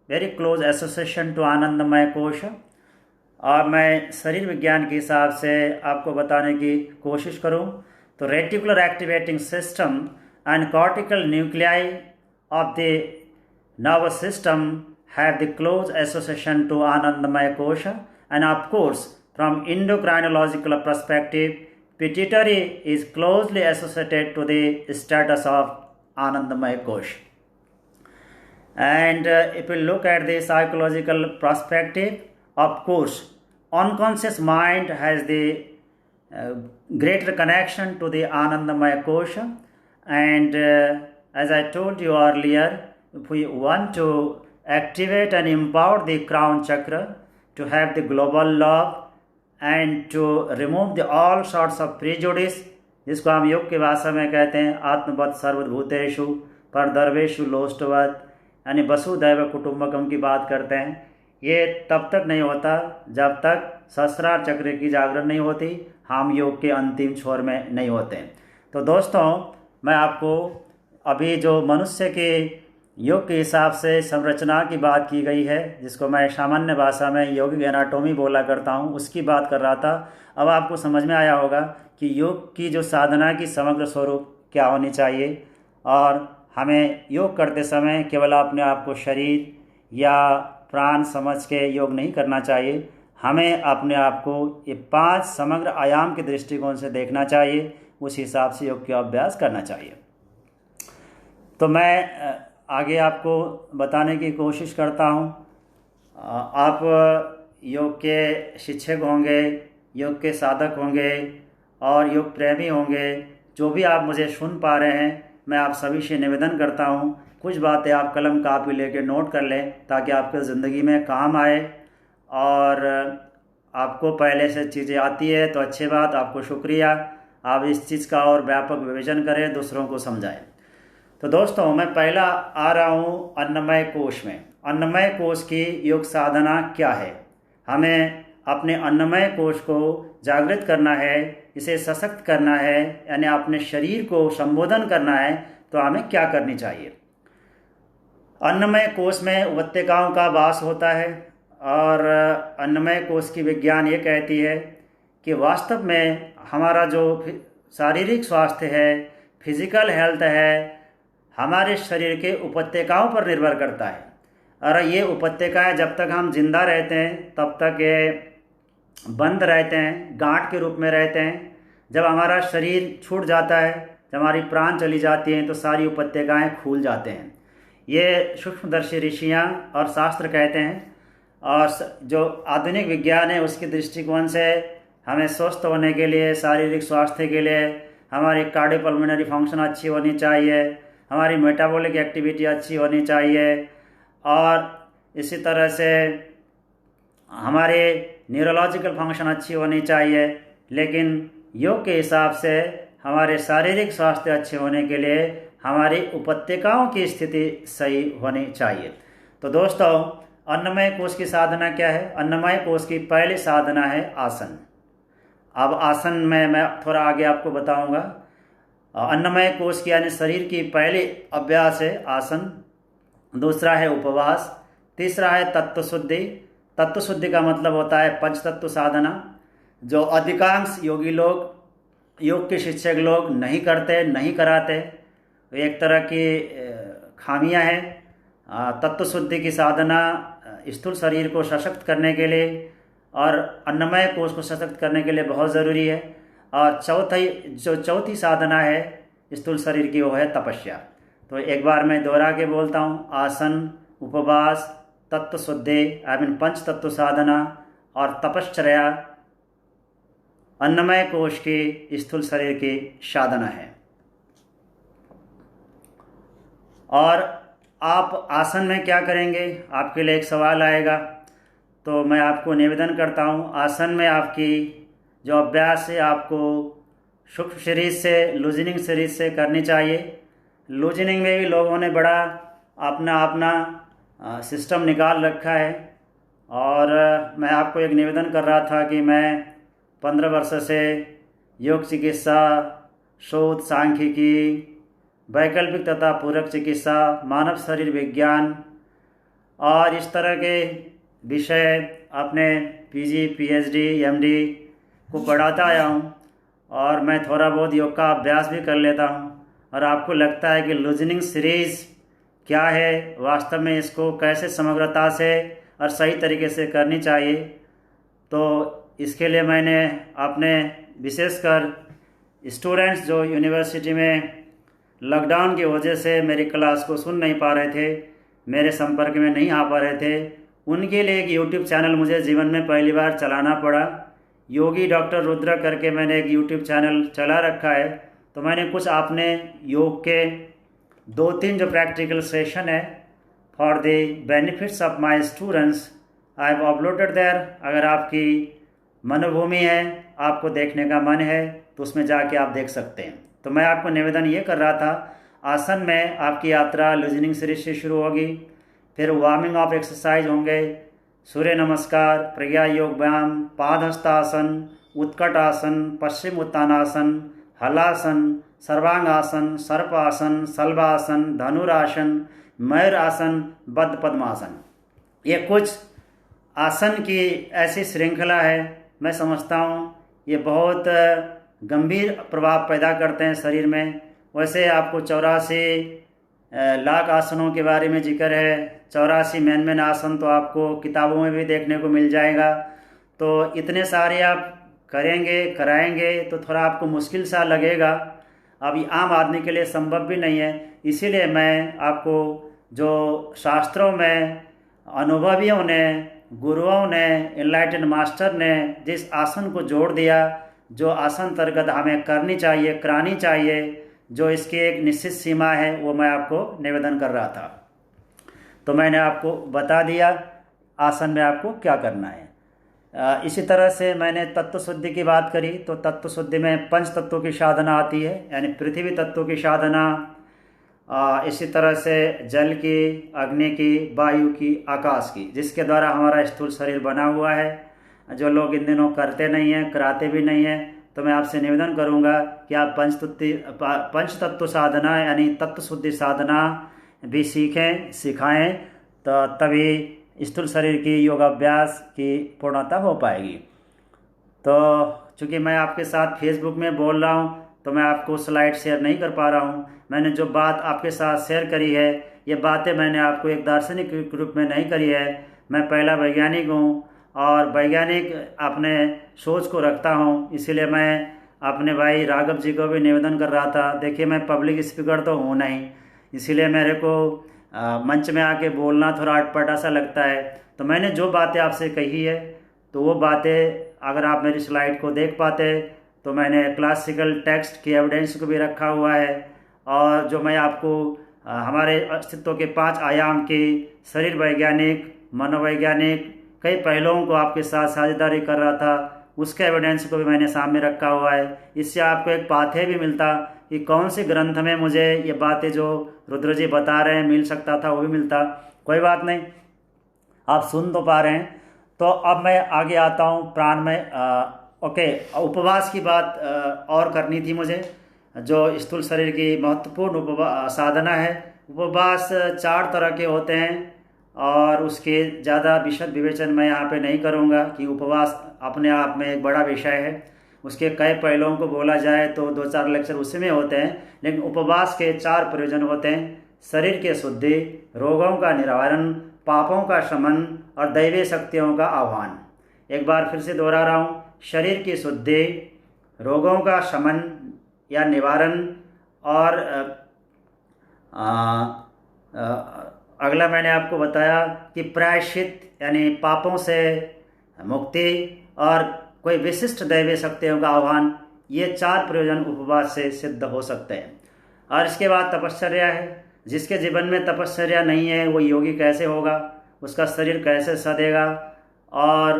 very close association to आनंदमय कोश। और मैं शरीर विज्ञान के हिसाब से आपको बताने की कोशिश करूं तो reticular activating system and cortical nuclei of the nervous system have the close association to आनंदमय कोश, and of course from endocrinological perspective pituitary is closely associated to the status of आनंदमय कोश। And if we look at the psychological perspective, of course unconscious mind has the greater connection to the Anandamaya Kosha, and as I told you earlier, if we want to activate and empower the crown chakra to have the global love and to remove the all sorts of prejudice, जिसको हम योग की भाषा में कहते हैं आत्मवत् सर्वभूतेषु परदर्वेषु लोष्टवत्, यानी वसुदैव कुटुंबकम की बात करते हैं। ये तब तक नहीं होता जब तक सहस्रार चक्र की जागरण नहीं होती, हम योग के अंतिम छोर में नहीं होते। तो दोस्तों, मैं आपको अभी जो मनुष्य के योग के हिसाब से संरचना की बात की गई है, जिसको मैं सामान्य भाषा में यौगिक एनाटॉमी बोला करता हूँ, उसकी बात कर रहा था। अब आपको समझ में आया होगा कि योग की जो साधना की समग्र स्वरूप क्या होनी चाहिए, और हमें योग करते समय केवल अपने आप को शरीर या प्राण समझ के योग नहीं करना चाहिए। हमें अपने आप को ये 5 समग्र आयाम के दृष्टिकोण से देखना चाहिए, उस हिसाब से योग का अभ्यास करना चाहिए। तो मैं आगे आपको बताने की कोशिश करता हूँ। आप योग के शिक्षक होंगे, योग के साधक होंगे और योग प्रेमी होंगे। जो भी आप मुझे सुन पा रहे हैं, मैं आप सभी से निवेदन करता हूँ, कुछ बातें आप कलम कापी लेके नोट कर लें ताकि आपके ज़िंदगी में काम आए। और आपको पहले से चीज़ें आती है तो अच्छी बात, आपको शुक्रिया। आप इस चीज़ का और व्यापक विवेचन करें, दूसरों को समझाएं। तो दोस्तों, मैं पहला आ रहा हूँ अन्नमय कोश में। अन्नमय कोश की योग साधना क्या है? हमें अपने अन्नमय कोश को जागृत करना है, इसे सशक्त करना है, यानी अपने शरीर को संबोधन करना है, तो हमें क्या करनी चाहिए? अन्नमय कोश में उपत्यकाओं का वास होता है, और अन्नमय कोश की विज्ञान ये कहती है कि वास्तव में हमारा जो शारीरिक स्वास्थ्य है, फिजिकल हेल्थ है, हमारे शरीर के उपत्यकाओं पर निर्भर करता है। और ये उपत्यकाएं जब तक हम जिंदा रहते हैं तब तक ये बंद रहते हैं, गांठ के रूप में रहते हैं। जब हमारा शरीर छूट जाता है, जब हमारी प्राण चली जाती हैं, तो सारी उपत्यकाएं खुल जाते हैं। ये सूक्ष्मदर्शी ऋषियाँ और शास्त्र कहते हैं। और जो आधुनिक विज्ञान है उसके दृष्टिकोण से हमें स्वस्थ होने के लिए, शारीरिक स्वास्थ्य के लिए हमारी कार्डियोपल्मोनरी फंक्शन अच्छी होनी चाहिए, हमारी मेटाबॉलिक एक्टिविटी अच्छी होनी चाहिए, और इसी तरह से हमारे न्यूरोलॉजिकल फंक्शन अच्छी होनी चाहिए। लेकिन योग के हिसाब से हमारे शारीरिक स्वास्थ्य अच्छे होने के लिए हमारी उपत्यकाओं की स्थिति सही होनी चाहिए। तो दोस्तों, अन्नमय कोश की साधना क्या है? अन्नमय कोश की पहली साधना है आसन। अब आसन में मैं थोड़ा आगे आपको बताऊंगा। अन्नमय कोश की यानी शरीर की पहली अभ्यास है आसन, दूसरा है उपवास, तीसरा है तत्व शुद्धि। तत्व शुद्धि का मतलब होता है पंच तत्व साधना, जो अधिकांश योगी लोग, योग के शिक्षक लोग नहीं करते, नहीं कराते। एक तरह की खामियां हैं। तत्व शुद्धि की साधना स्थूल शरीर को सशक्त करने के लिए और अन्नमय कोश को सशक्त करने के लिए बहुत ज़रूरी है। और चौथी साधना है स्थूल शरीर की, वो है तपस्या। तो एक बार मैं दोहरा के बोलता हूँ, आसन, उपवास, तत्व शुद्धि आई मीन पंच तत्व साधना और तपश्चर्या अन्नमय कोश की स्थूल शरीर की साधना है। और आप आसन में क्या करेंगे, आपके लिए एक सवाल आएगा, तो मैं आपको निवेदन करता हूँ, आसन में आपकी जो अभ्यास है आपको सूक्ष्म शरीर से, लूजनिंग शरीर से करनी चाहिए। लूजनिंग में भी लोगों ने बड़ा अपना अपना सिस्टम निकाल रखा है। और मैं आपको एक निवेदन कर रहा था कि मैं 15 वर्ष से योग चिकित्सा, शोध, सांख्यिकी, वैकल्पिक तथा पूरक चिकित्सा, मानव शरीर विज्ञान और इस तरह के विषय अपने पीजी, पीएचडी, एमडी को पढ़ाता आया हूँ। और मैं थोड़ा बहुत योग का अभ्यास भी कर लेता हूँ। और आपको लगता है कि लूजनिंग सीरीज़ क्या है, वास्तव में इसको कैसे समग्रता से और सही तरीके से करनी चाहिए, तो इसके लिए मैंने अपने विशेषकर स्टूडेंट्स जो यूनिवर्सिटी में लॉकडाउन की वजह से मेरी क्लास को सुन नहीं पा रहे थे, मेरे संपर्क में नहीं आ पा रहे थे, उनके लिए एक यूट्यूब चैनल मुझे जीवन में पहली बार चलाना पड़ा। योगी डॉक्टर रुद्र करके मैंने एक यूट्यूब चैनल चला रखा है। तो मैंने कुछ आपने योग के 2-3 जो प्रैक्टिकल सेशन है for the benefits of my students I have uploaded there. अगर आपकी मनोभूमि है, आपको देखने का मन है, तो उसमें जाके आप देख सकते हैं। तो मैं आपको निवेदन ये कर रहा था, आसन में आपकी यात्रा लूजनिंग सीरीज से शुरू होगी, फिर वार्मिंग अप एक्सरसाइज होंगे, सूर्य नमस्कार, प्रज्ञा योग व्यायाम, पादहस्तासन, उत्कट आसन, पश्चिम उत्तानासन, हलासन, सर्वांगासन, सर्पासन, शल्भासन, धनुरासन, मयूर आसन, बद्ध पद्मासन। ये कुछ आसन की ऐसी श्रृंखला है, मैं समझता हूँ ये बहुत गंभीर प्रभाव पैदा करते हैं शरीर में। वैसे आपको 84 लाख आसनों के बारे में जिक्र है, 84 मेन आसन तो आपको किताबों में भी देखने को मिल जाएगा। तो इतने सारे आप करेंगे, कराएंगे तो थोड़ा आपको मुश्किल सा लगेगा, अभी आम आदमी के लिए संभव भी नहीं है। इसीलिए मैं आपको जो शास्त्रों में अनुभवियों ने, गुरुओं ने, एनलाइटेंड मास्टर ने जिस आसन को जोड़ दिया, जो आसन अंतर्गत हमें करनी चाहिए, करानी चाहिए, जो इसकी एक निश्चित सीमा है, वो मैं आपको निवेदन कर रहा था। तो मैंने आपको बता दिया आसन में आपको क्या करना है। इसी तरह से मैंने तत्व शुद्धि की बात करी, तो तत्व शुद्धि में पंच तत्वों की साधना आती है, यानी पृथ्वी तत्वों की साधना, इसी तरह से जल की, अग्नि की, वायु की, आकाश की, जिसके द्वारा हमारा स्थूल शरीर बना हुआ है। जो लोग इन दिनों करते नहीं हैं, कराते भी नहीं हैं, तो मैं आपसे निवेदन करूंगा कि आप पंच तत्व साधना यानी तत्व शुद्धि साधना भी सीखें, सिखाएं, तो तभी स्थूल शरीर की योगाभ्यास की पूर्णता हो पाएगी। तो चूँकि मैं आपके साथ फेसबुक में बोल रहा हूँ, तो मैं आपको स्लाइड शेयर नहीं कर पा रहा हूँ। मैंने जो बात आपके साथ शेयर करी है, ये बातें मैंने आपको एक दार्शनिक रूप में नहीं करी है। मैं पहला वैज्ञानिक हूँ और वैज्ञानिक अपने सोच को रखता हूँ, इसीलिए मैं अपने भाई राघव जी को भी निवेदन कर रहा था। देखिए, मैं पब्लिक स्पीकर तो हूँ नहीं, इसीलिए मेरे को मंच में आके बोलना थोड़ा अटपटा सा लगता है। तो मैंने जो बातें आपसे कही है, तो वो बातें अगर आप मेरी स्लाइड को देख पाते, तो मैंने क्लासिकल टेक्स्ट की एविडेंस को भी रखा हुआ है। और जो मैं आपको हमारे अस्तित्व के 5 आयाम की शरीर वैज्ञानिक, मनोवैज्ञानिक कई पहलुओं को आपके साथ साझेदारी कर रहा था, उसके एविडेंस को भी मैंने सामने रखा हुआ है। इससे आपको एक पाथवे भी मिलता कि कौन से ग्रंथ में मुझे ये बातें जो रुद्र जी बता रहे हैं मिल सकता था, वो भी मिलता। कोई बात नहीं, आप सुन तो पा रहे हैं। तो अब मैं आगे आता हूँ प्राण में। ओके, उपवास की बात और करनी थी मुझे। जो स्थूल शरीर की महत्वपूर्ण साधना है। उपवास 4 तरह के होते हैं और उसके ज़्यादा विशद विवेचन मैं यहाँ पे नहीं करूँगा कि उपवास अपने आप में एक बड़ा विषय है। उसके कई पहलुओं को बोला जाए तो 2-4 लेक्चर उसी में होते हैं, लेकिन उपवास के 4 प्रयोजन होते हैं: शरीर के शुद्धि, रोगों का निवारण, पापों का शमन और दैवीय शक्तियों का आह्वान। एक बार फिर से दोहरा रहा हूँ: शरीर की शुद्धि, रोगों का शमन या निवारण, और अगला मैंने आपको बताया कि प्रायश्चित यानी पापों से मुक्ति और कोई विशिष्ट दैवीय शक्तियों का आह्वान। ये 4 प्रयोजन उपवास से सिद्ध हो सकते हैं। और इसके बाद तपश्चर्या है। जिसके जीवन में तपश्चर्या नहीं है वो योगी कैसे होगा, उसका शरीर कैसे सधेगा। और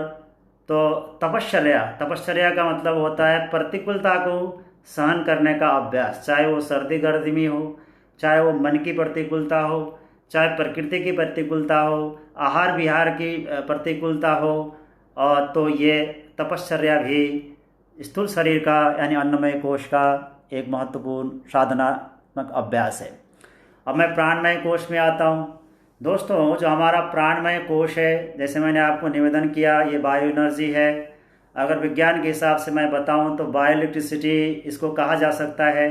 तो तपश्चर्या का मतलब होता है प्रतिकूलता को सहन करने का अभ्यास, चाहे वो सर्दी गर्मी हो, चाहे वो मन की प्रतिकूलता हो, चाहे प्रकृति की प्रतिकूलता हो, आहार विहार की प्रतिकूलता हो। और तो ये तपश्चर्या भी स्थूल शरीर का यानी अन्नमय कोश का एक महत्वपूर्ण साधनात्मक अभ्यास है। अब मैं प्राणमय कोश में आता हूँ। दोस्तों, जो हमारा प्राणमय कोश है, जैसे मैंने आपको निवेदन किया, ये बायो एनर्जी है। अगर विज्ञान के हिसाब से मैं बताऊं तो बायो इलेक्ट्रिसिटी इसको कहा जा सकता है।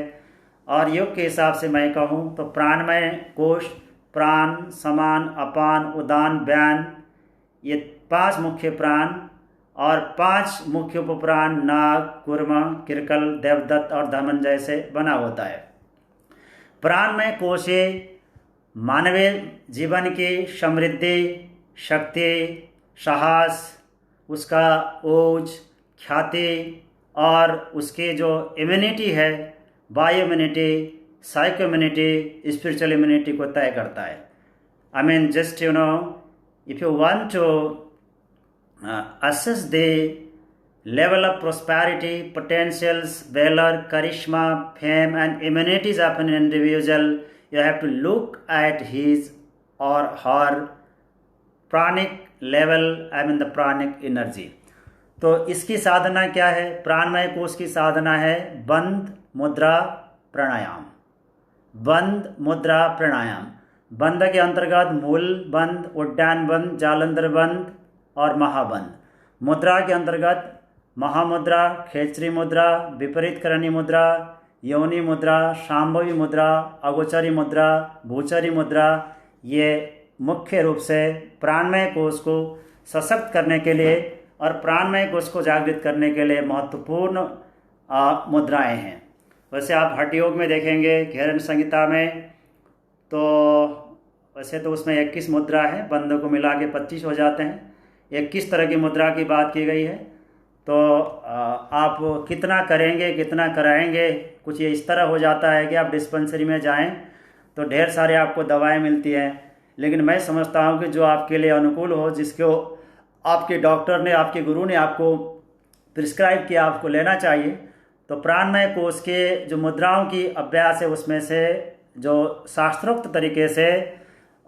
और योग के हिसाब से मैं कहूं तो प्राणमय कोश प्राण, समान, अपान, उदान, व्यान, ये 5 मुख्य प्राण और 5 मुख्य उपप्राण नाग, कूर्म, किरकल, देवदत्त और धमंजय से बना होता है। प्राणमय कोश मानवीय जीवन की समृद्धि, शक्ति, साहस, उसका ओज, ख्याति और उसकी जो इम्यूनिटी है, bio immunity, psycho immunity, spiritual immunity को तय करता है। I mean just if you want to assess the level of prosperity, potentials, valor, charisma, fame and immunities of an individual, you have to look at his or her pranic level, I mean the pranic energy. तो इसकी साधना क्या है? प्राणमय कोश की साधना है बंद मुद्रा प्राणायाम। बंद मुद्रा प्राणायाम। बंद के अंतर्गत मूल बंद, उड्डयन बंद, जालंधर बंद और महाबंद। मुद्रा के अंतर्गत महामुद्रा, खेचरी मुद्रा, विपरीत करणी मुद्रा, योनि मुद्रा, शांभवी मुद्रा, अगोचरी मुद्रा, भूचरी मुद्रा। ये मुख्य रूप से प्राणमय कोश को सशक्त करने के लिए और प्राणमय कोश को जागृत करने के लिए महत्वपूर्ण मुद्राएं हैं। वैसे आप हठ योग में देखेंगे, घेरन संहिता में, तो वैसे तो उसमें 21 मुद्रा है, बंद को मिला के 25 हो जाते हैं। 21 तरह की मुद्रा की बात की गई है। तो आप कितना करेंगे, कितना कराएंगे, कुछ ये इस तरह हो जाता है कि आप डिस्पेंसरी में जाएं तो ढेर सारे आपको दवाएं मिलती हैं, लेकिन मैं समझता हूं कि जो आपके लिए अनुकूल हो, जिसको आपके डॉक्टर ने, आपके गुरु ने आपको प्रिस्क्राइब किया, आपको लेना चाहिए। तो प्राणमय कोश के जो मुद्राओं की अभ्यास है उसमें से जो शास्त्रोक्त तरीके से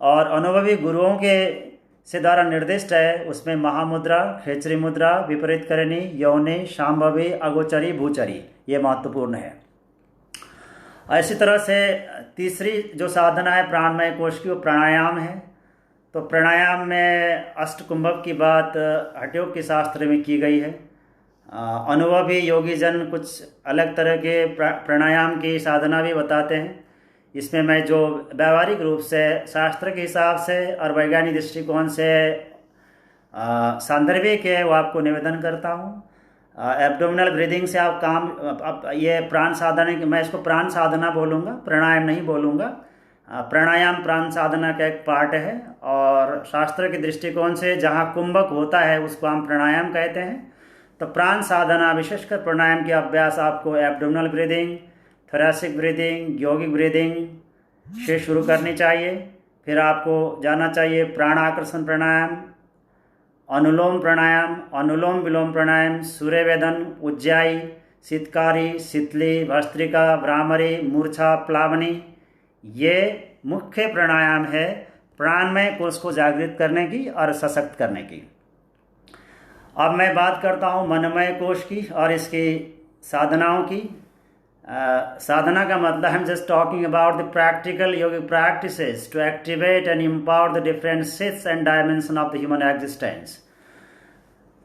और अनुभवी गुरुओं के से द्वारा निर्दिष्ट है, उसमें महामुद्रा, खेचरी मुद्रा, विपरीत करणी, यौनि, शांभवी, अगोचरी, भूचरी, ये महत्वपूर्ण है। इसी तरह से तीसरी जो साधना है प्राणमय कोश की, वो प्राणायाम है। तो प्राणायाम में अष्टकुंभक की बात हठयोग के शास्त्र में की गई है। अनुभवी योगी जन कुछ अलग तरह के प्राणायाम की साधना भी बताते हैं। इसमें मैं जो व्यावहारिक रूप से शास्त्र के हिसाब से और वैज्ञानिक दृष्टिकोण से सांदर्भिक है वो आपको निवेदन करता हूँ। एब्डोमिनल ब्रीदिंग से आप काम, ये प्राण साधना, मैं इसको प्राण साधना बोलूँगा, प्राणायाम नहीं बोलूँगा। प्राणायाम प्राण साधना का एक पार्ट है और शास्त्र के दृष्टिकोण से जहाँ कुंभक होता है उसको हम प्राणायाम कहते हैं। तो प्राण साधना, विशेषकर प्राणायाम के अभ्यास आपको एब्डोमिनल ब्रीदिंग, थोरैसिक ब्रीदिंग, यौगिक ब्रीदिंग से शुरू करनी चाहिए। फिर आपको जाना चाहिए प्राणाकर्षण प्राणायाम, अनुलोम प्राणायाम, अनुलोम विलोम प्राणायाम, सूर्यवेदन, उज्जाई, शीतकारी, शीतली, भस्त्रिका, भ्रामरी, मूर्छा, प्लावनी। ये मुख्य प्राणायाम है प्राणमय कोश को जागृत करने की और सशक्त करने की। अब मैं बात करता हूँ मनमय कोश की और इसकी साधनाओं की। साधना का मतलब I am just talking about the practical yogic practices to activate and empower the different states and dimension of the human existence.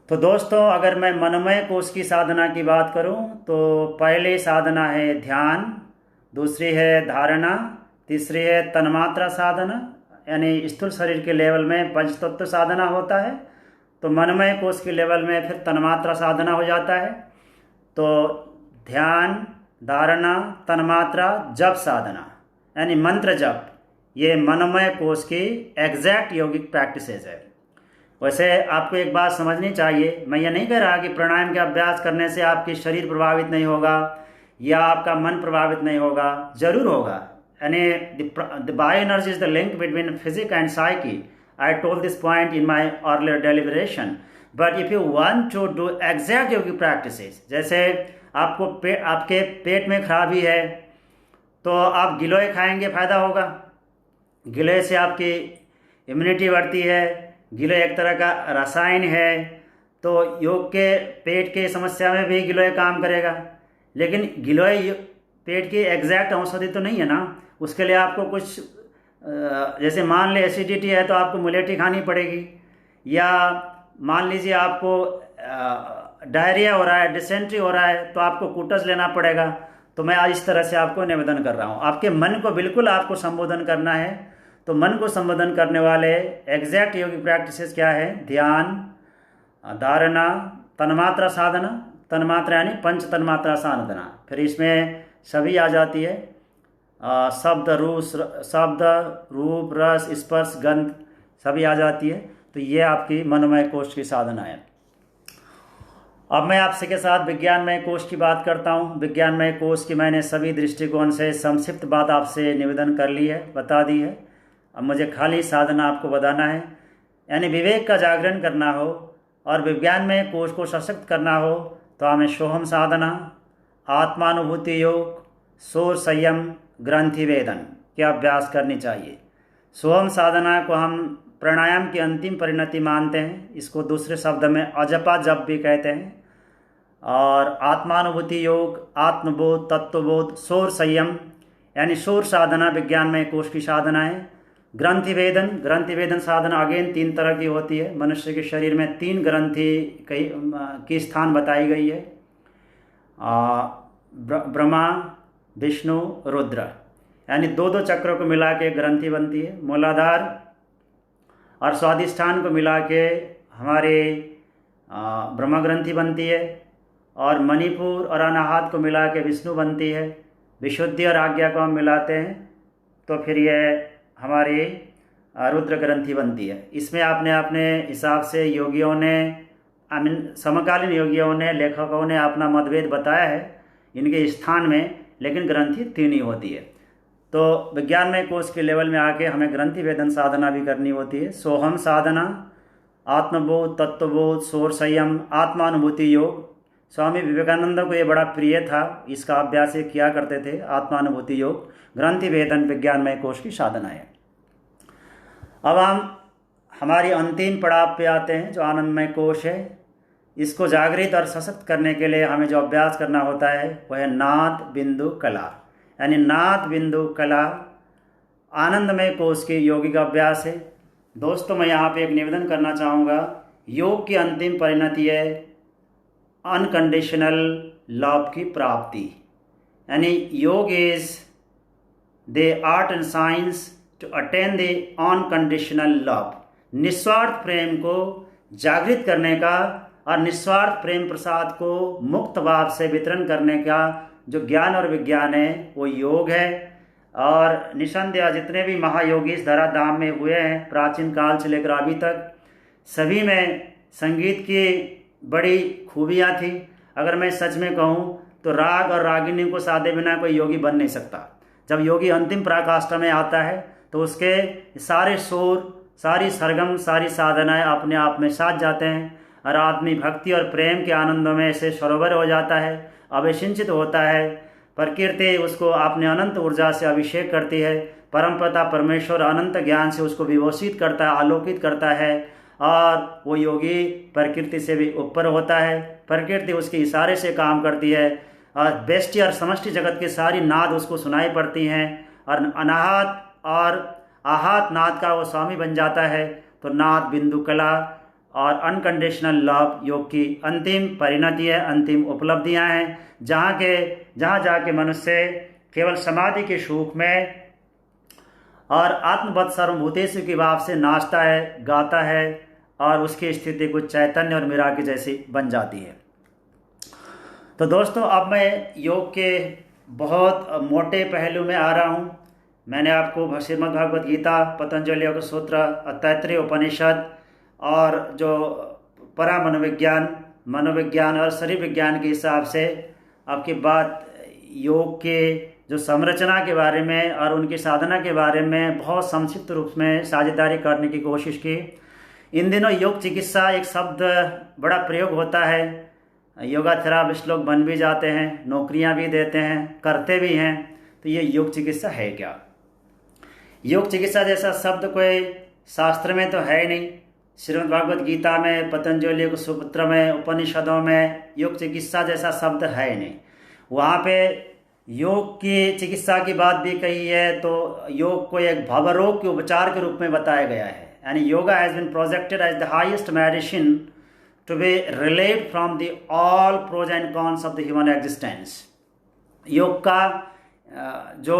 तो दोस्तों, अगर मैं मनमय कोश की साधना की बात करूं तो पहली साधना है ध्यान, दूसरी है धारणा, तीसरी है तन्मात्रा साधना, यानी स्थूल शरीर के लेवल में पंचतत्व साधना होता है। तो मनमय कोश के लेवल में फिर तन्मात्रा साधना हो जाता है। तो ध्यान, धारणा, तन्मात्रा, जप साधना यानी मंत्र जप, ये मनमय कोश की एग्जैक्ट योगिक प्रैक्टिसेस है। वैसे आपको एक बात समझनी चाहिए, मैं ये नहीं कह रहा कि प्राणायाम के अभ्यास करने से आपकी शरीर प्रभावित नहीं होगा या आपका मन प्रभावित नहीं होगा, जरूर होगा। यानी the bio energy is the link between physique and psyche. I told this point in my earlier deliberation. But if you want to do exact yogic practices, जैसे आपको आपके पेट में खराबी है तो आप गिलोय खाएंगे, फायदा होगा। गिलोय से आपकी इम्यूनिटी बढ़ती है। गिलोय एक तरह का रसायन है, तो योग के पेट के समस्या में भी गिलोय काम करेगा। लेकिन गिलोय पेट की एग्जैक्ट औषधि तो नहीं है ना। उसके लिए आपको कुछ जैसे मान ले एसिडिटी है तो आपको मुलेठी खानी पड़ेगी, या मान लीजिए आपको डायरिया हो रहा है, डिसेंट्री हो रहा है, तो आपको कुटस लेना पड़ेगा। तो मैं आज इस तरह से आपको निवेदन कर रहा हूँ, आपके मन को बिल्कुल आपको संबोधन करना है। तो मन को संबोधन करने वाले एग्जैक्ट योगिक प्रैक्टिसेस क्या है? ध्यान, धारणा, तन्मात्रा साधना, तन्मात्रा यानी पंच तन्मात्रा साधना। फिर इसमें सभी आ जाती है, शब्द रूप रस स्पर्श गंध सभी आ जाती है। तो ये आपकी मनोमय कोश की साधना है। अब मैं आपसे के साथ विज्ञानमय कोश की बात करता हूँ। विज्ञानमय कोश की मैंने सभी दृष्टिकोण से संक्षिप्त बात आपसे निवेदन कर ली है, बता दी है। अब मुझे खाली साधना आपको बताना है। यानी विवेक का जागरण करना हो और विज्ञानमय कोश को सशक्त करना हो तो हमें सोहम साधना, आत्मानुभूति योग, शोर संयम, ग्रंथि वेदन के अभ्यास करनी चाहिए। सोहम साधना को हम प्राणायाम की अंतिम परिणति मानते हैं। इसको दूसरे शब्द में अजपा जप भी कहते हैं। और आत्मानुभूति योग, आत्मबोध, तत्वबोध, शोर संयम यानी शोर साधना विज्ञानमय कोश की साधना है। ग्रंथि वेदन साधना अगेन 3 तरह की होती है। मनुष्य के शरीर में 3 ग्रंथि की स्थान बताई गई है, ब्रह्मा, विष्णु, रुद्र, यानी 2-2 चक्रों को मिला के ग्रंथि बनती है। मूलाधार और स्वादिष्ठान को मिला के हमारे ब्रह्मा ग्रंथि बनती है, और मणिपुर और अनाहत को मिला के विष्णु बनती है। विशुद्धि और आज्ञा को हम मिलाते हैं तो फिर यह हमारी रुद्र ग्रंथि बनती है। इसमें अपने अपने हिसाब से योगियों ने, समकालीन योगियों ने, लेखकों ने अपना मतभेद बताया है इनके स्थान में, लेकिन ग्रंथि 3 ही होती है। तो विज्ञानमय कोश के लेवल में आके हमें ग्रंथि वेदन साधना भी करनी होती है। सोहम साधना, आत्मबोध, तत्वबोध, शोर संयम, आत्मानुभूति योग। स्वामी विवेकानंद को ये बड़ा प्रिय था, इसका अभ्यास ये किया करते थे, आत्मानुभूति योग। ग्रंथि वेदन विज्ञानमय कोश की साधना है। अब हम हमारी अंतिम पड़ाव पे आते हैं जो आनंदमय कोश है। इसको जागृत और सशक्त करने के लिए हमें जो अभ्यास करना होता है वह है नाद बिंदु कला। यानी नाद बिंदु कला आनंदमय कोश की योगिक अभ्यास है। दोस्तों, मैं यहाँ पे एक निवेदन करना चाहूँगा। योग की अंतिम परिणति है अनकंडीशनल लव की प्राप्ति। यानी yoga is the art and science to attain the unconditional love. निस्वार्थ प्रेम को जागृत करने का और निस्वार्थ प्रेम प्रसाद को मुक्त भाव से वितरण करने का जो ज्ञान और विज्ञान है वो योग है। और निसंदेह जितने भी महायोगी इस धराधाम में हुए हैं प्राचीन काल से लेकर अभी तक, सभी में संगीत की बड़ी खूबियाँ थी। अगर मैं सच में कहूँ तो राग और रागिनी को साधे बिना कोई योगी बन नहीं सकता। जब योगी अंतिम पराकाष्ठा में आता है तो उसके सारे सुर, सारी सरगम, सारी साधनाएं अपने आप में साथ जाते हैं और आदमी भक्ति और प्रेम के आनंदों में से सरोवर हो जाता है, अभिसिंचित होता है। प्रकृति उसको अपने अनंत ऊर्जा से अभिषेक करती है। परमपिता परमेश्वर अनंत ज्ञान से उसको विभूषित करता है, आलोकित करता है, और वो योगी प्रकृति से भी ऊपर होता है। प्रकृति उसके इशारे से काम करती है। और बेष्टि और समष्टि जगत की सारी नाद उसको सुनाई पड़ती हैं, और अनाहत और आहत नाद का वो स्वामी बन जाता है। तो नाद बिंदु कला और अनकंडीशनल लव योग की अंतिम परिणति है, अंतिम उपलब्धियां हैं, जहाँ जाके मनुष्य केवल समाधि के सुख में और आत्मबद्ध सर्वभूतेषु की भाव से नाचता है, गाता है, और उसकी स्थिति कुछ चैतन्य और मीरा की जैसी बन जाती है। तो दोस्तों, अब मैं योग के बहुत मोटे पहलू में आ रहा हूँ। मैंने आपको श्रीमद् भागवत गीता, पतंजलि योग सूत्र, तैत्तिरीय उपनिषद और जो परा मनोविज्ञान और शरीर विज्ञान के हिसाब से आपकी बात योग के जो संरचना के बारे में और उनकी साधना के बारे में बहुत संक्षिप्त रूप में साझेदारी करने की कोशिश की। इन दिनों योग चिकित्सा एक शब्द बड़ा प्रयोग होता है। योगा थेरापिस्ट लोग बन भी जाते हैं, नौकरियां भी देते हैं, करते भी हैं। तो ये योग चिकित्सा है क्या? योग चिकित्सा जैसा शब्द कोई शास्त्र में तो है ही नहीं। श्रीमद् भागवत गीता में, पतंजलि योग सूत्र में, उपनिषदों में योग चिकित्सा जैसा शब्द है ही नहीं। वहाँ पे योग की चिकित्सा की बात भी कही है, तो योग को एक भवरोग के उपचार के रूप में बताया गया है। यानी yoga has been projected as the highest medicine to be relieved from the all pros and cons of the human existence. योग का जो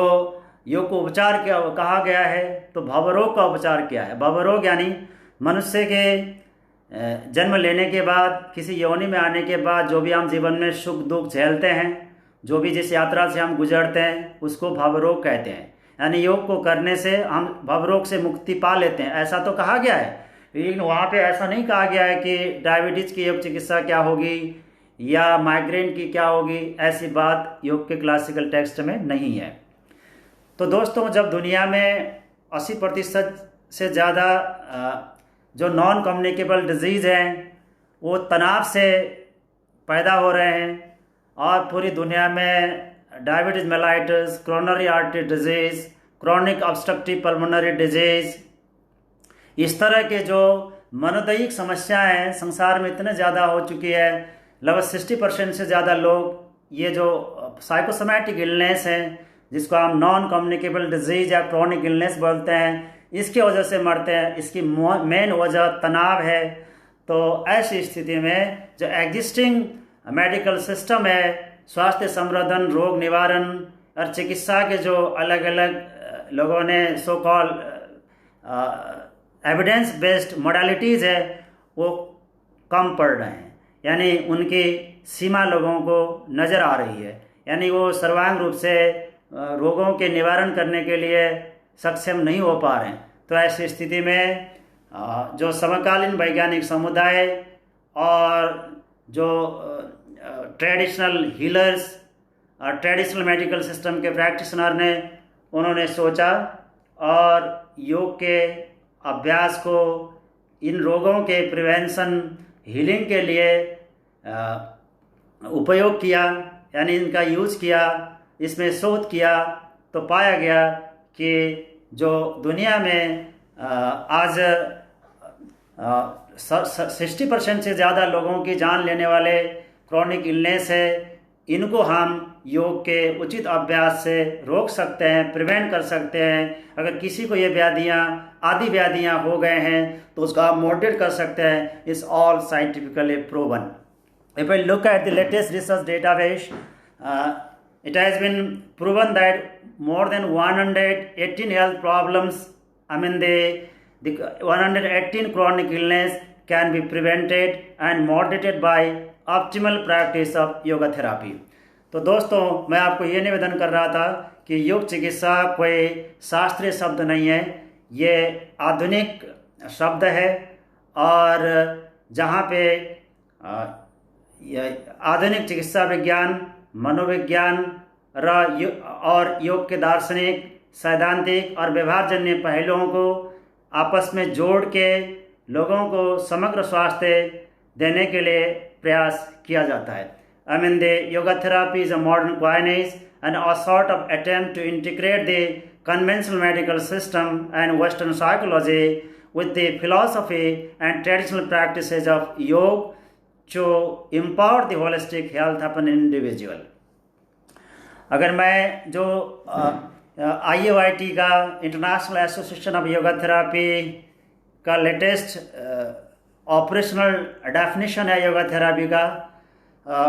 योग को उपचार क्या कहा गया है, तो भवरोग का उपचार क्या है? भवरोग यानी मनुष्य के जन्म लेने के बाद, किसी योनि में आने के बाद जो भी हम जीवन में सुख दुख झेलते हैं, जो भी जिस यात्रा से हम गुजरते हैं, उसको भवरोग कहते हैं। यानी योग को करने से हम भवरोग से मुक्ति पा लेते हैं, ऐसा तो कहा गया है। लेकिन वहाँ पे ऐसा नहीं कहा गया है कि डायबिटीज की योग चिकित्सा क्या होगी या माइग्रेन की क्या होगी। ऐसी बात योग के क्लासिकल टेक्स्ट में नहीं है। तो दोस्तों, जब दुनिया में 80% से ज़्यादा जो नॉन कम्युनिकेबल डिजीज़ हैं वो तनाव से पैदा हो रहे हैं, और पूरी दुनिया में diabetes mellitus, coronary artery disease, chronic obstructive pulmonary disease, इस तरह के जो मनोदैहिक समस्याएं हैं संसार में इतने ज़्यादा हो चुकी है। लगभग 60% से ज़्यादा लोग ये जो साइकोसोमैटिक इलनेस है, जिसको हम नॉन कम्युनिकेबल डिजीज़ या क्रोनिक इलनेस बोलते हैं, इसकी वजह से मरते हैं। इसकी मेन वजह तनाव है। तो ऐसी स्थिति में जो एग्जिस्टिंग मेडिकल सिस्टम है, स्वास्थ्य संवर्धन, रोग निवारण और चिकित्सा के जो अलग अलग लोगों ने सो कॉल एविडेंस बेस्ड मोडालिटीज़ है, वो कम पड़ रहे हैं। यानी उनकी सीमा लोगों को नज़र आ रही है। यानी वो सर्वांग रूप से रोगों के निवारण करने के लिए सक्षम नहीं हो पा रहे हैं। तो ऐसी स्थिति में जो समकालीन वैज्ञानिक समुदाय और जो ट्रेडिशनल हीलर्स और ट्रेडिशनल मेडिकल सिस्टम के प्रैक्टिशनर ने, उन्होंने सोचा और योग के अभ्यास को इन रोगों के प्रिवेंशन हीलिंग के लिए उपयोग किया, यानी इनका यूज़ किया, इसमें शोध किया। तो पाया गया कि जो दुनिया में आज 60% से ज़्यादा लोगों की जान लेने वाले क्रोनिक इलनेस है, इनको हम योग के उचित अभ्यास से रोक सकते हैं, प्रिवेंट कर सकते हैं। अगर किसी को ये आदि व्याधियाँ हो गए हैं तो उसका आप मॉडरेट कर सकते हैं। It's all scientifically proven. If I look at the latest research database, it has been proven that more than 118 health problems, the 118 chronic illness can be prevented and moderated by optimal practice of yoga therapy। तो दोस्तों, मैं आपको ये निवेदन कर रहा था कि योग चिकित्सा कोई शास्त्रीय शब्द नहीं है, ये आधुनिक शब्द है। और जहाँ पे आधुनिक चिकित्सा विज्ञान, मनोविज्ञान और योग के दार्शनिक, सैद्धांतिक और व्यवहारजन्य पहलुओं को आपस में जोड़ के लोगों को समग्र स्वास्थ्य देने के लिए प्रयास किया जाता है। The yoga therapy is a modern coinage and a sort of attempt to integrate the conventional medical system and Western psychology with the philosophy and traditional practices of yoga to empower the holistic health of an individual। अगर मैं जो IAYT का international association of yoga therapy का latest operational definition है yoga therapy का,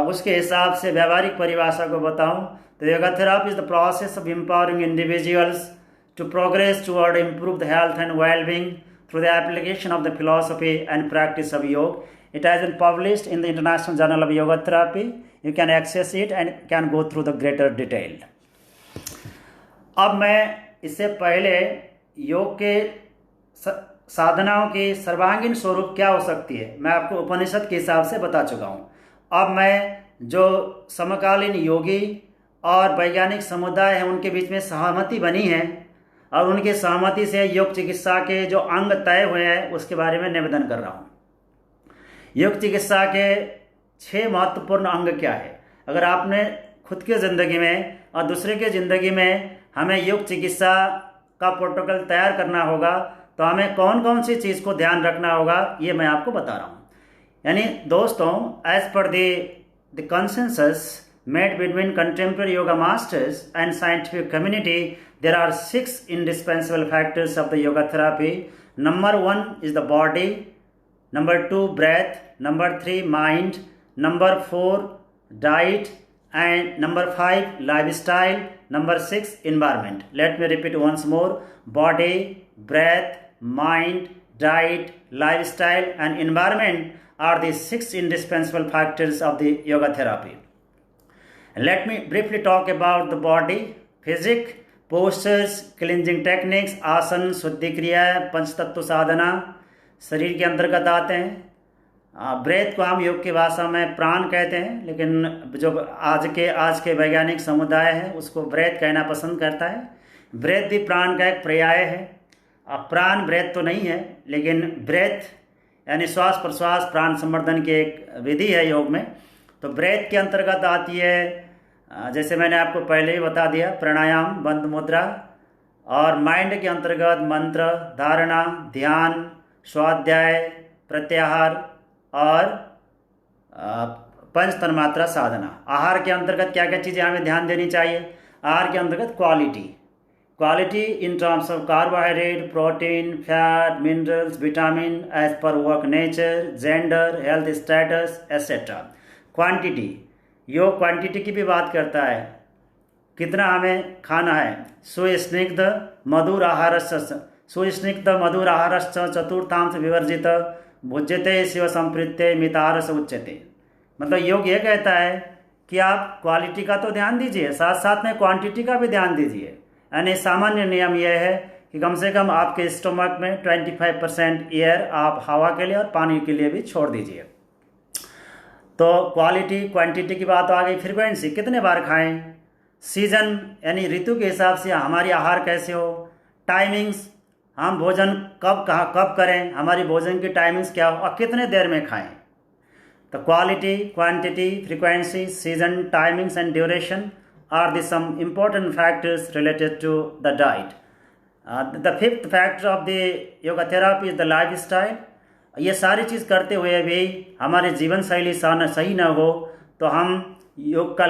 उसके हिसाब से व्यावहारिक परिभाषा को बताऊं तो yoga therapy is the process of empowering individuals to progress toward improved health and wellbeing through the application of the philosophy and practice of yoga. It has been published in the International Journal of Yoga Therapy. You can access it and can go through the greater detail. अब मैं इससे पहले योग के साधनाओं की सर्वांगीण स्वरूप क्या हो सकती है मैं आपको उपनिषद के हिसाब से बता चुका हूँ. अब मैं जो समकालीन योगी और वैज्ञानिक समुदाय हैं उनके बीच में सहमति बनी है और उनकी सहमति से योग चिकित्सा के जो अंग तय हुए हैं उसके बारे में निवेदन कर रहा हूँ. योग चिकित्सा के 6 महत्वपूर्ण अंग क्या है. अगर आपने खुद की ज़िंदगी में और दूसरे की ज़िंदगी में हमें योग चिकित्सा का प्रोटोकॉल तैयार करना होगा तो हमें कौन कौन सी चीज़ को ध्यान रखना होगा ये मैं आपको बता रहा हूँ. यानी दोस्तों, as per the consensus made between contemporary yoga masters and scientific community there are 6 indispensable factors of the yoga therapy. Number 1 is the body, number 2 breath, number 3 mind, number 4 diet, and number 5 lifestyle, number 6 environment. Let me repeat once more: body, breath, mind, diet, lifestyle and environment are the 6 indispensable factors of the yoga therapy. Let me briefly talk about the body: physics, postures, cleansing techniques, आसन, शुद्धि क्रिया, पंचतत्व साधना शरीर के अंतर्गत आते हैं. Breath को हम योग की भाषा में प्राण कहते हैं, लेकिन जो आज के वैज्ञानिक समुदाय है उसको ब्रेथ कहना पसंद करता है. ब्रेथ भी प्राण का एक पर्याय है. अब प्राण ब्रेथ तो नहीं है, लेकिन ब्रेथ यानी श्वास प्रश्वास प्राण संवर्धन की एक विधि है योग में. तो ब्रेथ के अंतर्गत आती है, जैसे मैंने आपको पहले ही बता दिया, प्राणायाम, बंद मुद्रा. और माइंड के अंतर्गत मंत्र, धारणा, ध्यान, स्वाध्याय, प्रत्याहार और पंच तन्मात्रा साधना. आहार के अंतर्गत क्या क्या चीज़ें हमें ध्यान देनी चाहिए. आहार के अंतर्गत quality in terms of carbohydrate, protein, fat, minerals, vitamin as per work nature, gender, health status etcetera. Quantity, योग क्वांटिटी की भी बात करता है, कितना हमें खाना है. सुस्निग्ध मधुर आहारश्च चतुर्थांश विवर्जित भुज्यते शिव संप्रीत्य मितारस उच्यते. मतलब योग ये कहता है कि आप क्वालिटी का तो ध्यान दीजिए, साथ साथ में क्वांटिटी का भी ध्यान दीजिए. यानी सामान्य नियम यह है कि कम से कम आपके स्टोमक में 25% एयर आप हवा के लिए और पानी के लिए भी छोड़ दीजिए. तो क्वालिटी क्वांटिटी की बात आ गई. फ्रीक्वेंसी, कितने बार खाएं. सीजन यानी ऋतु के हिसाब से हमारी आहार कैसे हो. टाइमिंग्स, हम भोजन कब करें, हमारी भोजन की टाइमिंग्स क्या हो और कितने देर में खाएं. तो quality, quantity, frequency, season, timings and duration are the some important factors related to the diet. The 5th factor of the yoga therapy is the life style. ये सारी चीज़ करते हुए भी हमारी जीवन शैली सही न हो तो हम योग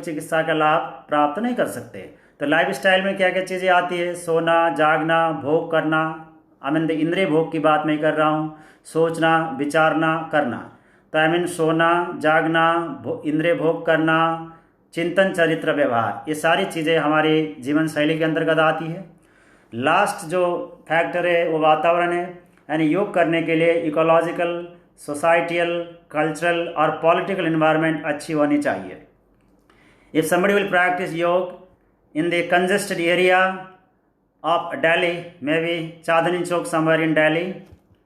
चिकित्सा का लाभ प्राप्त नहीं कर सकते. तो लाइफ स्टाइल में क्या क्या चीज़ें आती है. सोना, जागना, भोग करना. इंद्रिय भोग की बात मैं कर रहा हूँ. सोचना, विचारना, करना. तो सोना, जागना, इंद्रिय भोग करना, चिंतन, चरित्र, व्यवहार, ये सारी चीज़ें हमारी जीवन शैली के अंतर्गत आती है. लास्ट जो फैक्टर है वो वातावरण है. यानी योग करने के लिए इकोलॉजिकल, सोसाइटियल, कल्चरल और पॉलिटिकल इन्वायरमेंट अच्छी होनी चाहिए. इफ somebody will practice योग in the congested area of Delhi, maybe Chandni Chowk somewhere in Delhi,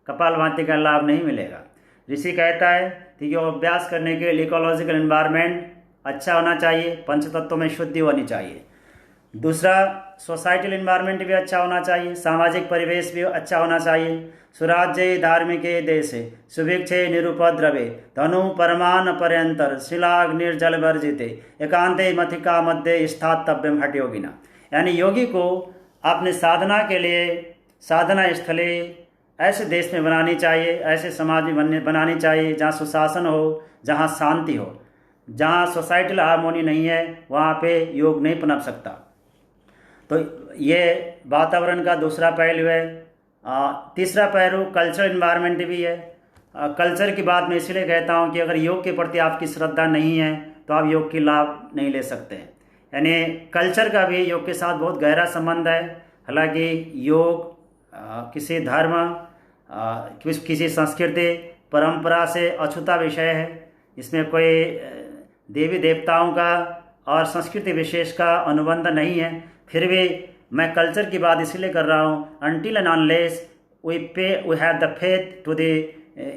kapalbhati का लाभ नहीं मिलेगा. ऋषि कहता है कि योग अभ्यास करने के लिए इकोलॉजिकल इन्वायरमेंट अच्छा होना चाहिए, पंचतत्वों में शुद्धि होनी चाहिए. दूसरा, सोसाइटल इन्वायरमेंट भी अच्छा होना चाहिए, सामाजिक परिवेश भी अच्छा होना चाहिए. सुराज्ये धार्मिके देशे सुभिक्षे निरुपद्रवे धनु परमान पर्यंतर शिलाग्निर्जल वर्जिते एकांते मथिका मध्य स्थातव्यम हठ योगिना. यानी योगी को अपने साधना के लिए साधना स्थले ऐसे देश में बनानी चाहिए, ऐसे समाज में बनानी चाहिए जहाँ सुशासन हो, जहाँ शांति हो. जहाँ सोसाइटल हार्मोनी नहीं है वहाँ पे योग नहीं पनप सकता। तो ये वातावरण का दूसरा पहलू है। तीसरा पहलू कल्चरल इन्वायरमेंट भी है। कल्चर की बात मैं इसलिए कहता हूँ कि अगर योग के प्रति आपकी श्रद्धा नहीं है तो आप योग की लाभ नहीं ले सकते। यानी कल्चर का भी योग के साथ बहुत गहरा संबंध है। हालांकि योग किसी धर्म किसी संस्कृति परंपरा से अछूता विषय है। इसमें कोई देवी देवताओं का और संस्कृति विशेष का अनुबंध नहीं है। फिर भी मैं कल्चर की बात इसलिए कर रहा हूँ, until and unless we have the faith to the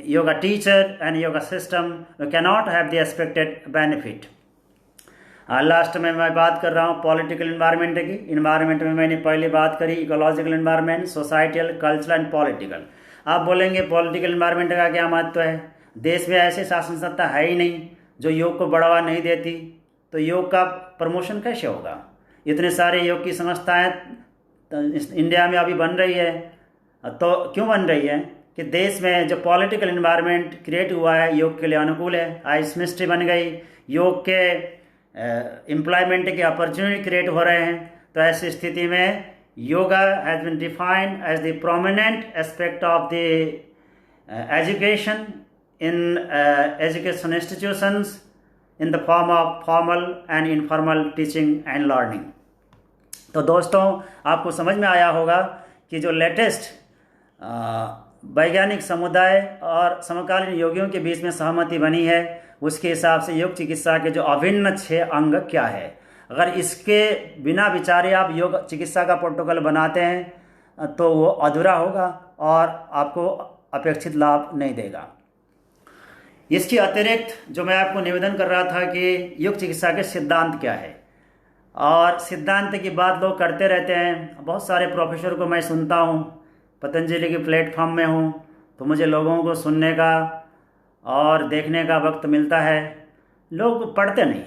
yoga teacher and yoga system, we cannot have the expected benefit। Last में मैं बात कर रहा हूँ पॉलिटिकल इन्वायरमेंट की। इन्वायरमेंट में मैंने पहले बात करी ecological environment, societal, cultural and political. आप बोलेंगे पॉलिटिकल इन्वायरमेंट का क्या महत्व है? देश में ऐसी शासन सत्ता है ही नहीं जो योग को बढ़ावा नहीं देती, तो योग का प्रमोशन कैसे होगा? इतने सारे योग की संस्थाएं इंडिया में अभी बन रही है, तो क्यों बन रही है कि देश में जो पॉलिटिकल इन्वायरमेंट क्रिएट हुआ है योग के लिए अनुकूल है। आइस मिनिस्ट्री बन गई, योग के एम्प्लॉयमेंट के अपॉर्चुनिटी क्रिएट हो रहे हैं। तो ऐसी स्थिति में yoga has been defined as the prominent aspect of the education in education institutions in the form of formal and informal teaching and learning. तो दोस्तों, आपको समझ में आया होगा कि जो लेटेस्ट वैज्ञानिक समुदाय और समकालीन योगियों के बीच में सहमति बनी है, उसके हिसाब से योग चिकित्सा के जो अभिन्न 6 अंग क्या है, अगर इसके बिना विचारे आप योग चिकित्सा का प्रोटोकॉल बनाते हैं तो वो अधूरा होगा और आपको अपेक्षित लाभ नहीं देगा। इसके अतिरिक्त जो मैं आपको निवेदन कर रहा था कि योग चिकित्सा के सिद्धांत क्या है, और सिद्धांत की बात लोग करते रहते हैं। बहुत सारे प्रोफेसर को मैं सुनता हूँ, पतंजलि के प्लेटफॉर्म में हूँ, तो मुझे लोगों को सुनने का और देखने का वक्त मिलता है। लोग पढ़ते नहीं,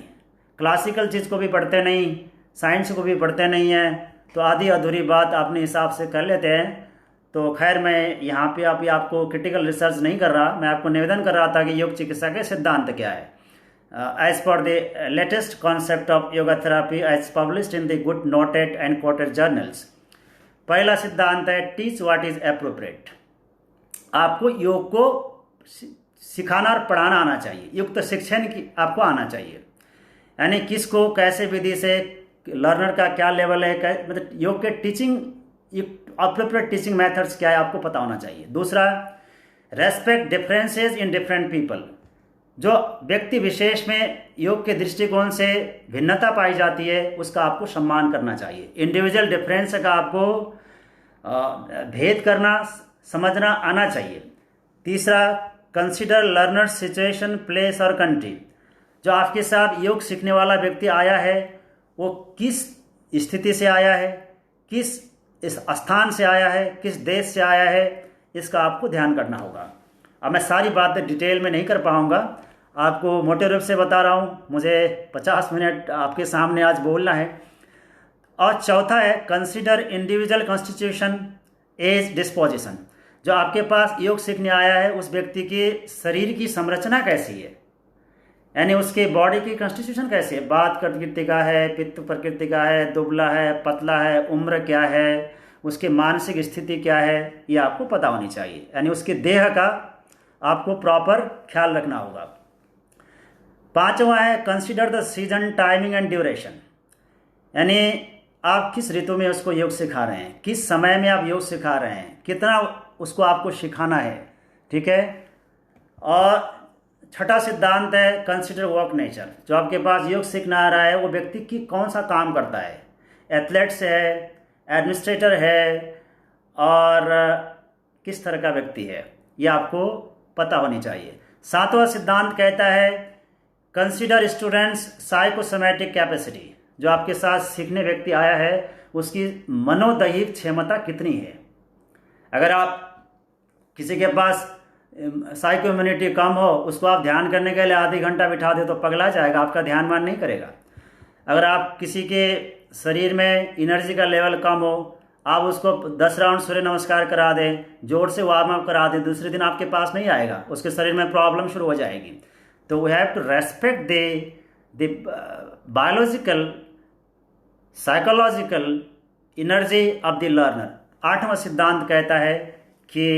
क्लासिकल चीज़ को भी पढ़ते नहीं, साइंस को भी पढ़ते नहीं हैं, तो आधी अधूरी बात अपने हिसाब से कर लेते हैं। तो खैर, मैं यहाँ पे अभी आपको क्रिटिकल रिसर्च नहीं कर रहा, मैं आपको निवेदन कर रहा था कि योग चिकित्सा के सिद्धांत क्या है। As per the latest concept of yoga therapy as published in the good noted and quoted journals, पहला सिद्धांत है टीच व्हाट इज एप्रोप्रिएट। आपको योग को सिखाना और पढ़ाना आना चाहिए, युक्त शिक्षण की आपको आना चाहिए। यानी किसको कैसे विधि से, लर्नर का क्या लेवल है, मतलब योग के टीचिंग एप्रोप्रिएट टीचिंग मेथड्स क्या है आपको पता होना चाहिए। दूसरा, respect differences in different people. जो व्यक्ति विशेष में योग के दृष्टिकोण से भिन्नता पाई जाती है उसका आपको सम्मान करना चाहिए। इंडिविजुअल डिफरेंस का आपको भेद करना समझना आना चाहिए। तीसरा, कंसिडर लर्नर सिचुएशन, प्लेस और कंट्री। जो आपके साथ योग सीखने वाला व्यक्ति आया है वो किस स्थिति से आया है, किस इस स्थान से आया है, किस देश से आया है, इसका आपको ध्यान करना होगा। अब मैं सारी बातें डिटेल में नहीं कर पाऊंगा, आपको मोटे रूप से बता रहा हूँ। मुझे 50 मिनट आपके सामने आज बोलना है। और चौथा है consider individual constitution as disposition. जो आपके पास योग सीखने आया है उस व्यक्ति के शरीर की संरचना कैसी है, यानी उसके बॉडी की कॉन्स्टिट्यूशन कैसी है, वात प्रकृति का है, पित्त प्रकृति का है, दुबला है, पतला है, उम्र क्या है, उसके मानसिक स्थिति क्या है, ये आपको पता होनी चाहिए। यानी उसके देह का आपको प्रॉपर ख्याल रखना होगा। पांचवा है consider the season, timing and duration. यानी आप किस ऋतु में उसको योग सिखा रहे हैं, किस समय में आप योग सिखा रहे हैं, कितना उसको आपको सिखाना है, ठीक है। और छठा सिद्धांत है कंसीडर वर्क नेचर। जो आपके पास योग सीखना आ रहा है वो व्यक्ति की कौन सा काम करता है, एथलेट्स है, एडमिनिस्ट्रेटर है, और किस तरह का व्यक्ति है, ये आपको पता होनी चाहिए। सातवां सिद्धांत कहता है कंसीडर स्टूडेंट्स साइकोसोमैटिक कैपेसिटी। जो आपके साथ सीखने व्यक्ति आया है उसकी मनोदैहिक क्षमता कितनी है। अगर आप किसी के पास साइको इम्यूनिटी कम हो, उसको आप ध्यान करने के लिए आधे घंटा बिठा दे तो पगला जाएगा, आपका ध्यान मान नहीं करेगा। अगर आप किसी के शरीर में एनर्जी का लेवल कम हो, आप उसको 10 राउंड सूर्य नमस्कार करा दें, जोर से वार्म अप करा दें, दूसरे दिन आपके पास नहीं आएगा, उसके शरीर में प्रॉब्लम शुरू हो जाएगी। तो we have to respect the biological psychological energy of the learner. आठवां सिद्धांत कहता है कि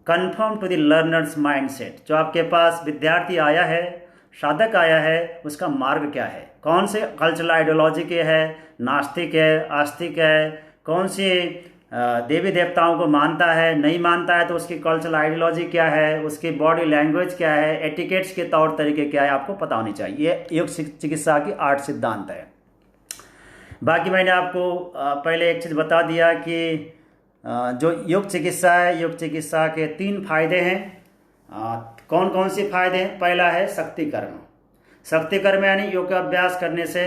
confirm to the learner's mindset. जो आपके पास विद्यार्थी आया है, साधक आया है, उसका मार्ग क्या है, कौन से कल्चरल आइडियोलॉजी के है, नास्तिक है, आस्तिक है, कौन से देवी देवताओं को मानता है, नहीं मानता है, तो उसकी कल्चरल आइडियोलॉजी क्या है, उसकी बॉडी लैंग्वेज क्या है, एटिकेट्स के तौर तरीके क्या है, आपको पता होनी चाहिए। ये योग चिकित्सा की 8 सिद्धांत है। बाकी मैंने आपको पहले एक चीज़ बता दिया कि जो योग चिकित्सा है, योग चिकित्सा के 3 फायदे हैं। कौन कौन से फायदे हैं? पहला है शक्ति कर्म। शक्ति कर्म यानी योग का अभ्यास करने से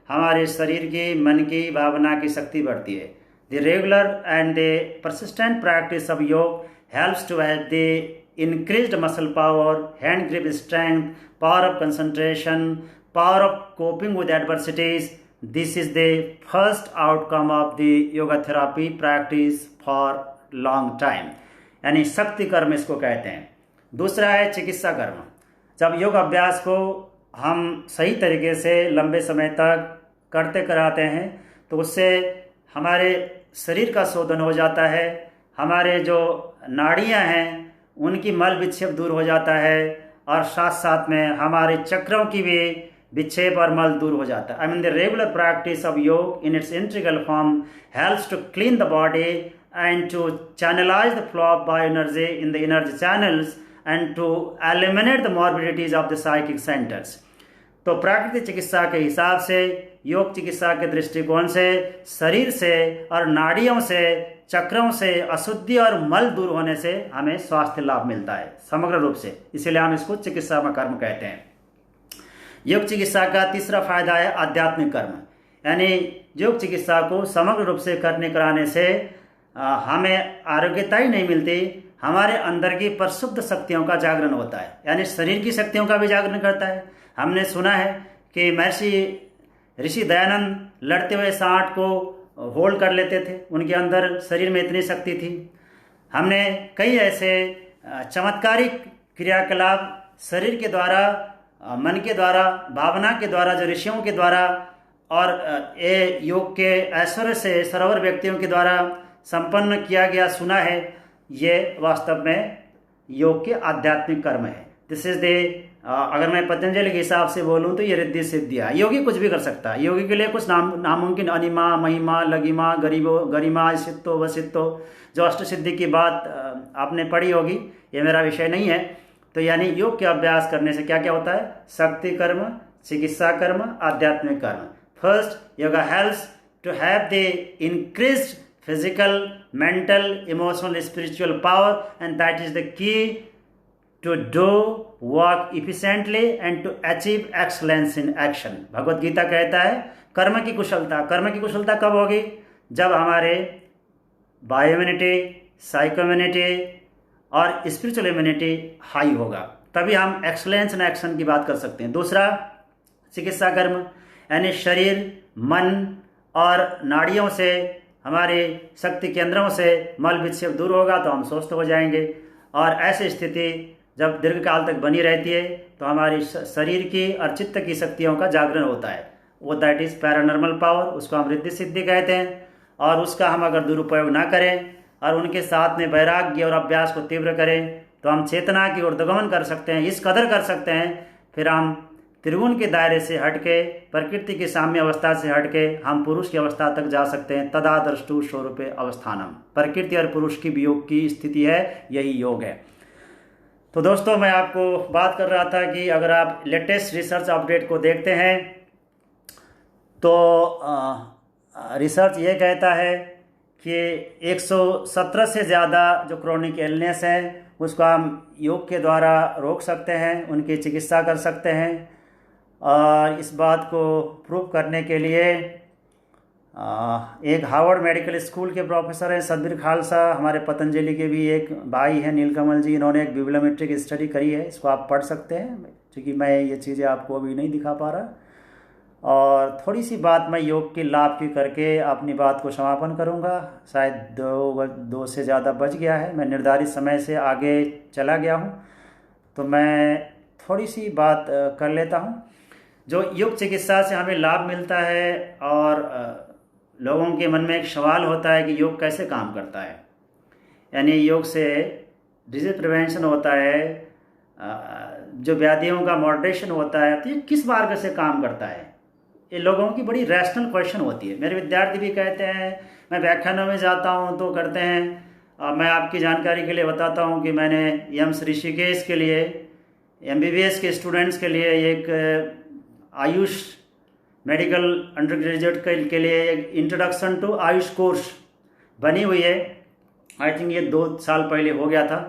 हमारे शरीर की, मन की, भावना की शक्ति बढ़ती है। The regular and the persistent practice of yoga helps to have the increased muscle power, hand grip strength, power of concentration, power of coping with adversities. This is the first outcome of the yoga therapy practice for long time, यानी शक्ति कर्म इसको कहते हैं। दूसरा है चिकित्सा कर्म। जब योग अभ्यास को हम सही तरीके से लंबे समय तक करते कराते हैं तो उससे हमारे शरीर का शोधन हो जाता है, हमारे जो नाड़ियां हैं उनकी मल विक्षेप दूर हो जाता है, और साथ साथ में हमारे चक्रों की भी विक्षेप और मल दूर हो जाता है। I mean the regular practice of yoga in its integral form helps to clean the body and to channelize the flow of bioenergy in the energy channels and to eliminate the morbidities of the psychic centers। तो प्राकृतिक चिकित्सा के हिसाब से, योग चिकित्सा के दृष्टिकोण से शरीर से और नाड़ियों से, चक्रों से अशुद्धि और मल दूर होने से हमें स्वास्थ्य लाभ मिलता है समग्र रूप से, इसीलिए हम इसको चिकित्सा में कर्म कहते हैं। योग चिकित्सा का तीसरा फायदा है आध्यात्मिक कर्म, यानी योग चिकित्सा को समग्र रूप से करने कराने से हमें आरोग्यता ही नहीं मिलती, हमारे अंदर की परिशुद्ध शक्तियों का जागरण होता है, यानी शरीर की शक्तियों का भी जागरण करता है। हमने सुना है कि महर्षि ऋषि दयानंद लड़ते हुए सांड को होल्ड कर लेते थे, उनके अंदर शरीर में इतनी शक्ति थी। हमने कई ऐसे चमत्कारिक क्रियाकलाप शरीर के द्वारा, मन के द्वारा, भावना के द्वारा, जो ऋषियों के द्वारा और ये योग के ऐश्वर्य से सरवर व्यक्तियों के द्वारा संपन्न किया गया सुना है। ये वास्तव में योग के आध्यात्मिक कर्म है। दिस इज द अगर मैं पतंजलि के हिसाब से बोलूं तो ये रिद्धि सिद्धियाँ। योगी कुछ भी कर सकता है, योगी के लिए कुछ नामुमकिन, अनिमा, महिमा, लगिमा, गरिमा, सिद्धो वसिद्धो, जो अष्ट सिद्धि की बात आपने पढ़ी होगी, ये मेरा विषय नहीं है। तो यानी योग के अभ्यास करने से क्या क्या होता है? शक्ति कर्म, चिकित्सा कर्म, आध्यात्मिक कर्म। First, yoga helps to have the increased physical, mental, emotional, spiritual power, and that is the key to do work efficiently and to achieve excellence in action। Bhagavad Gita कहता है कर्म की कुशलता कब होगी? जब हमारे बायो इम्यूनिटी, साइको इम्यूनिटी और स्पिरिचुअल इम्यूनिटी हाई होगा, तभी हम एक्सलेंस इन एक्शन की बात कर सकते हैं। दूसरा, चिकित्सा कर्म, यानी शरीर, मन और नाड़ियों से, हमारे शक्ति केंद्रों से मल विक्षेप दूर होगा तो हम स्वस्थ हो जाएंगे। और ऐसी स्थिति जब दीर्घकाल तक बनी रहती है तो हमारी शरीर की और चित्त की शक्तियों का जागरण होता है, वो दैट इज़ पैरानॉर्मल पावर, उसको हम रिद्धि सिद्धि कहते हैं। और उसका हम अगर दुरुपयोग ना करें और उनके साथ में वैराग्य और अभ्यास को तीव्र करें तो हम चेतना की ऊर्ध्वगमन कर सकते हैं। इस कदर कर सकते हैं फिर हम त्रिगुण के दायरे से हटके, प्रकृति की साम्य अवस्था से हटके हम पुरुष की अवस्था तक जा सकते हैं। तदा द्रष्टु स्वरूपे अवस्थानम, प्रकृति और पुरुष की वियोग की स्थिति है, यही योग है। तो दोस्तों, मैं आपको बात कर रहा था कि अगर आप लेटेस्ट रिसर्च अपडेट को देखते हैं तो रिसर्च ये कहता है कि 117 से ज़्यादा जो क्रोनिक इलनेस है उसको हम योग के द्वारा रोक सकते हैं, उनकी चिकित्सा कर सकते हैं। और इस बात को प्रूव करने के लिए एक हार्वर्ड मेडिकल स्कूल के प्रोफेसर हैं सतबीर खालसा, हमारे पतंजलि के भी एक भाई हैं नीलकमल जी, इन्होंने एक बिब्लियोमेट्रिक स्टडी करी है, इसको आप पढ़ सकते हैं, क्योंकि मैं ये चीज़ें आपको अभी नहीं दिखा पा रहा। और थोड़ी सी बात मैं योग के लाभ की करके अपनी बात को समापन करूंगा। शायद दो से ज़्यादा बज गया है, मैं निर्धारित समय से आगे चला गया हूं, तो मैं थोड़ी सी बात कर लेता हूँ। जो योग चिकित्सा से हमें लाभ मिलता है और लोगों के मन में एक सवाल होता है कि योग कैसे काम करता है, यानी योग से डिजीज प्रिवेंशन होता है, जो व्याधियों का मॉडरेशन होता है, तो ये किस मार्ग से काम करता है। ये लोगों की बड़ी रैशनल क्वेश्चन होती है। मेरे विद्यार्थी भी कहते हैं, मैं व्याख्यानों में जाता हूँ तो करते हैं। मैं आपकी जानकारी के लिए बताता हूँ कि मैंने एम्स ऋषिकेश के लिए MBBS के स्टूडेंट्स के लिए एक आयुष मेडिकल अंडर ग्रेजुएट के लिए एक इंट्रोडक्शन टू आयुष कोर्स बनी हुई है। आई थिंक ये 2 साल पहले हो गया था।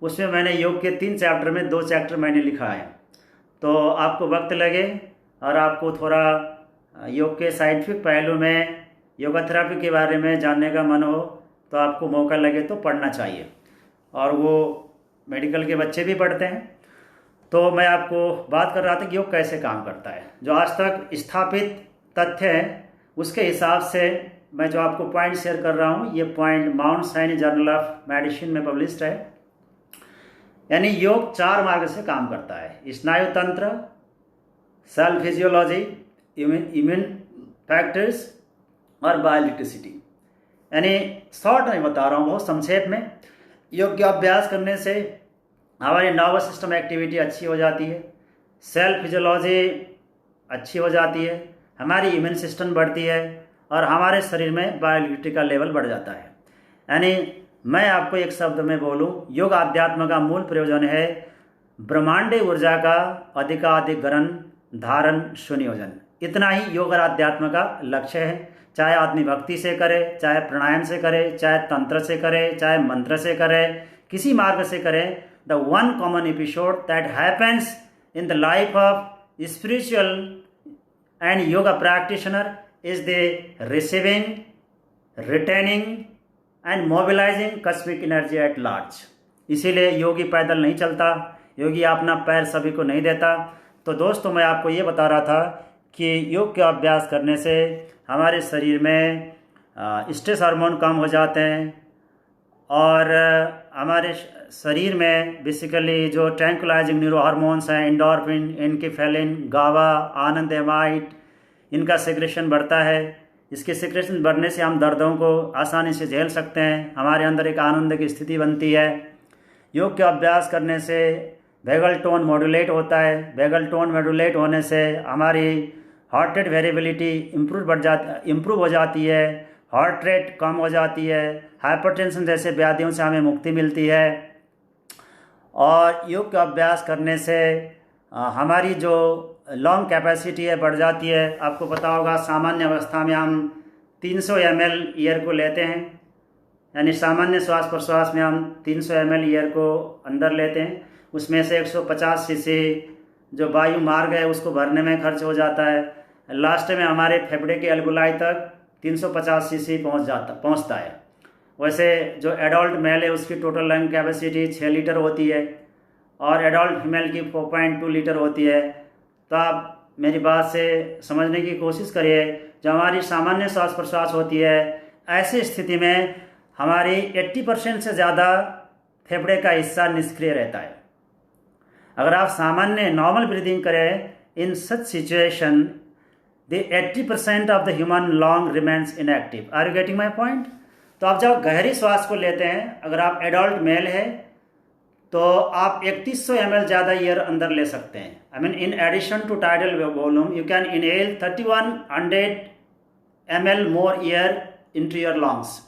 उसमें मैंने योग के 3 चैप्टर में 2 चैप्टर मैंने लिखा है। तो आपको वक्त लगे और आपको थोड़ा योग के साइंटिफिक पहलू में, योगा थेरापी के बारे में जानने का मन हो तो आपको मौका लगे तो पढ़ना चाहिए, और वो मेडिकल के बच्चे भी पढ़ते हैं। तो मैं आपको बात कर रहा था कि योग कैसे काम करता है। जो आज तक स्थापित तथ्य हैं उसके हिसाब से मैं जो आपको पॉइंट शेयर कर रहा हूँ, ये point Mount Sinai journal of medicine में पब्लिश्ड है। यानी योग 4 मार्ग से काम करता है: स्नायु तंत्र, सेल फिजियोलॉजी, इम्यून फैक्टर्स और बायोइलेक्ट्रिसिटी। यानी शॉर्ट में बता रहा हूँ, बहुत संक्षेप में। योग का अभ्यास करने से हमारी नर्वस सिस्टम एक्टिविटी अच्छी हो जाती है, सेल फिजियोलॉजी अच्छी हो जाती है, हमारी इम्यून सिस्टम बढ़ती है और हमारे शरीर में बायोइलेक्ट्रिसिटी का लेवल बढ़ जाता है। यानी मैं आपको एक शब्द में बोलूं, योग आध्यात्म का मूल प्रयोजन है ब्रह्मांडीय ऊर्जा का अधिकाधिक गणन, धारण, सुनियोजन। इतना ही योग और आध्यात्म का लक्ष्य है। चाहे आदमी भक्ति से करे, चाहे प्राणायाम से करे, चाहे तंत्र से करे, चाहे मंत्र से करे, किसी मार्ग से करे, the one common episode that happens in the life of spiritual and yoga practitioner is the receiving, retaining and mobilising cosmic energy at large. इसीलिए योगी पैदल नहीं चलता, योगी अपना पैर सभी को नहीं देता। तो दोस्तों, मैं आपको ये बता रहा था कि योग का अभ्यास करने से हमारे शरीर में स्ट्रेस हार्मोन कम हो जाते हैं और हमारे शरीर में बेसिकली जो ट्रैंकुलाइजिंग न्यूरो हार्मोन्स हैं, एंडोर्फिन, एनकेफेलिन, गावा, आनंदमाइट, इनका सेक्रेशन बढ़ता है। इसके सेक्रेशन बढ़ने से हम दर्दों को आसानी से झेल सकते हैं, हमारे अंदर एक आनंद की स्थिति बनती है। योग का अभ्यास करने से वेगल टोन मॉड्यूलेट होता है। वेगल टोन मॉड्यूलेट होने से हमारी हार्ट रेट वेरिएबिलिटी इम्प्रूव हो जाती है, हार्ट रेट कम हो जाती है, हाइपरटेंशन जैसे व्याधियों से हमें मुक्ति मिलती है। और योग का अभ्यास करने से हमारी जो लंग कैपेसिटी है बढ़ जाती है। आपको पता होगा, सामान्य अवस्था में हम 300 ml ईयर को लेते हैं, यानी सामान्य श्वास प्रश्वास में हम 300 ml ईयर को अंदर लेते हैं। उसमें से 150 सीसी जो वायु मार्ग है उसको भरने में खर्च हो जाता है। लास्ट में हमारे फेफड़े के एल्बुलाई तक 350 सीसी पहुंचता है। वैसे जो एडल्ट मेल है उसकी टोटल लंग कैपेसिटी 6 लीटर होती है और एडल्ट फीमेल की 4.2 लीटर होती है। तो आप मेरी बात से समझने की कोशिश करिए। जो हमारी सामान्य श्वास प्रश्वास होती है, ऐसी स्थिति में हमारी 80% से ज़्यादा फेफड़े का हिस्सा निष्क्रिय रहता है। अगर आप सामान्य नॉर्मल ब्रीदिंग करें, in such situation the 80% of the human lung remains inactive. Are you getting my point? तो आप जब गहरी श्वास को लेते हैं, अगर आप एडल्ट मेल है तो आप 3100 ml ज़्यादा ईयर अंदर ले सकते हैं। I mean in addition to tidal volume you can inhale 3100 ml more air into your lungs.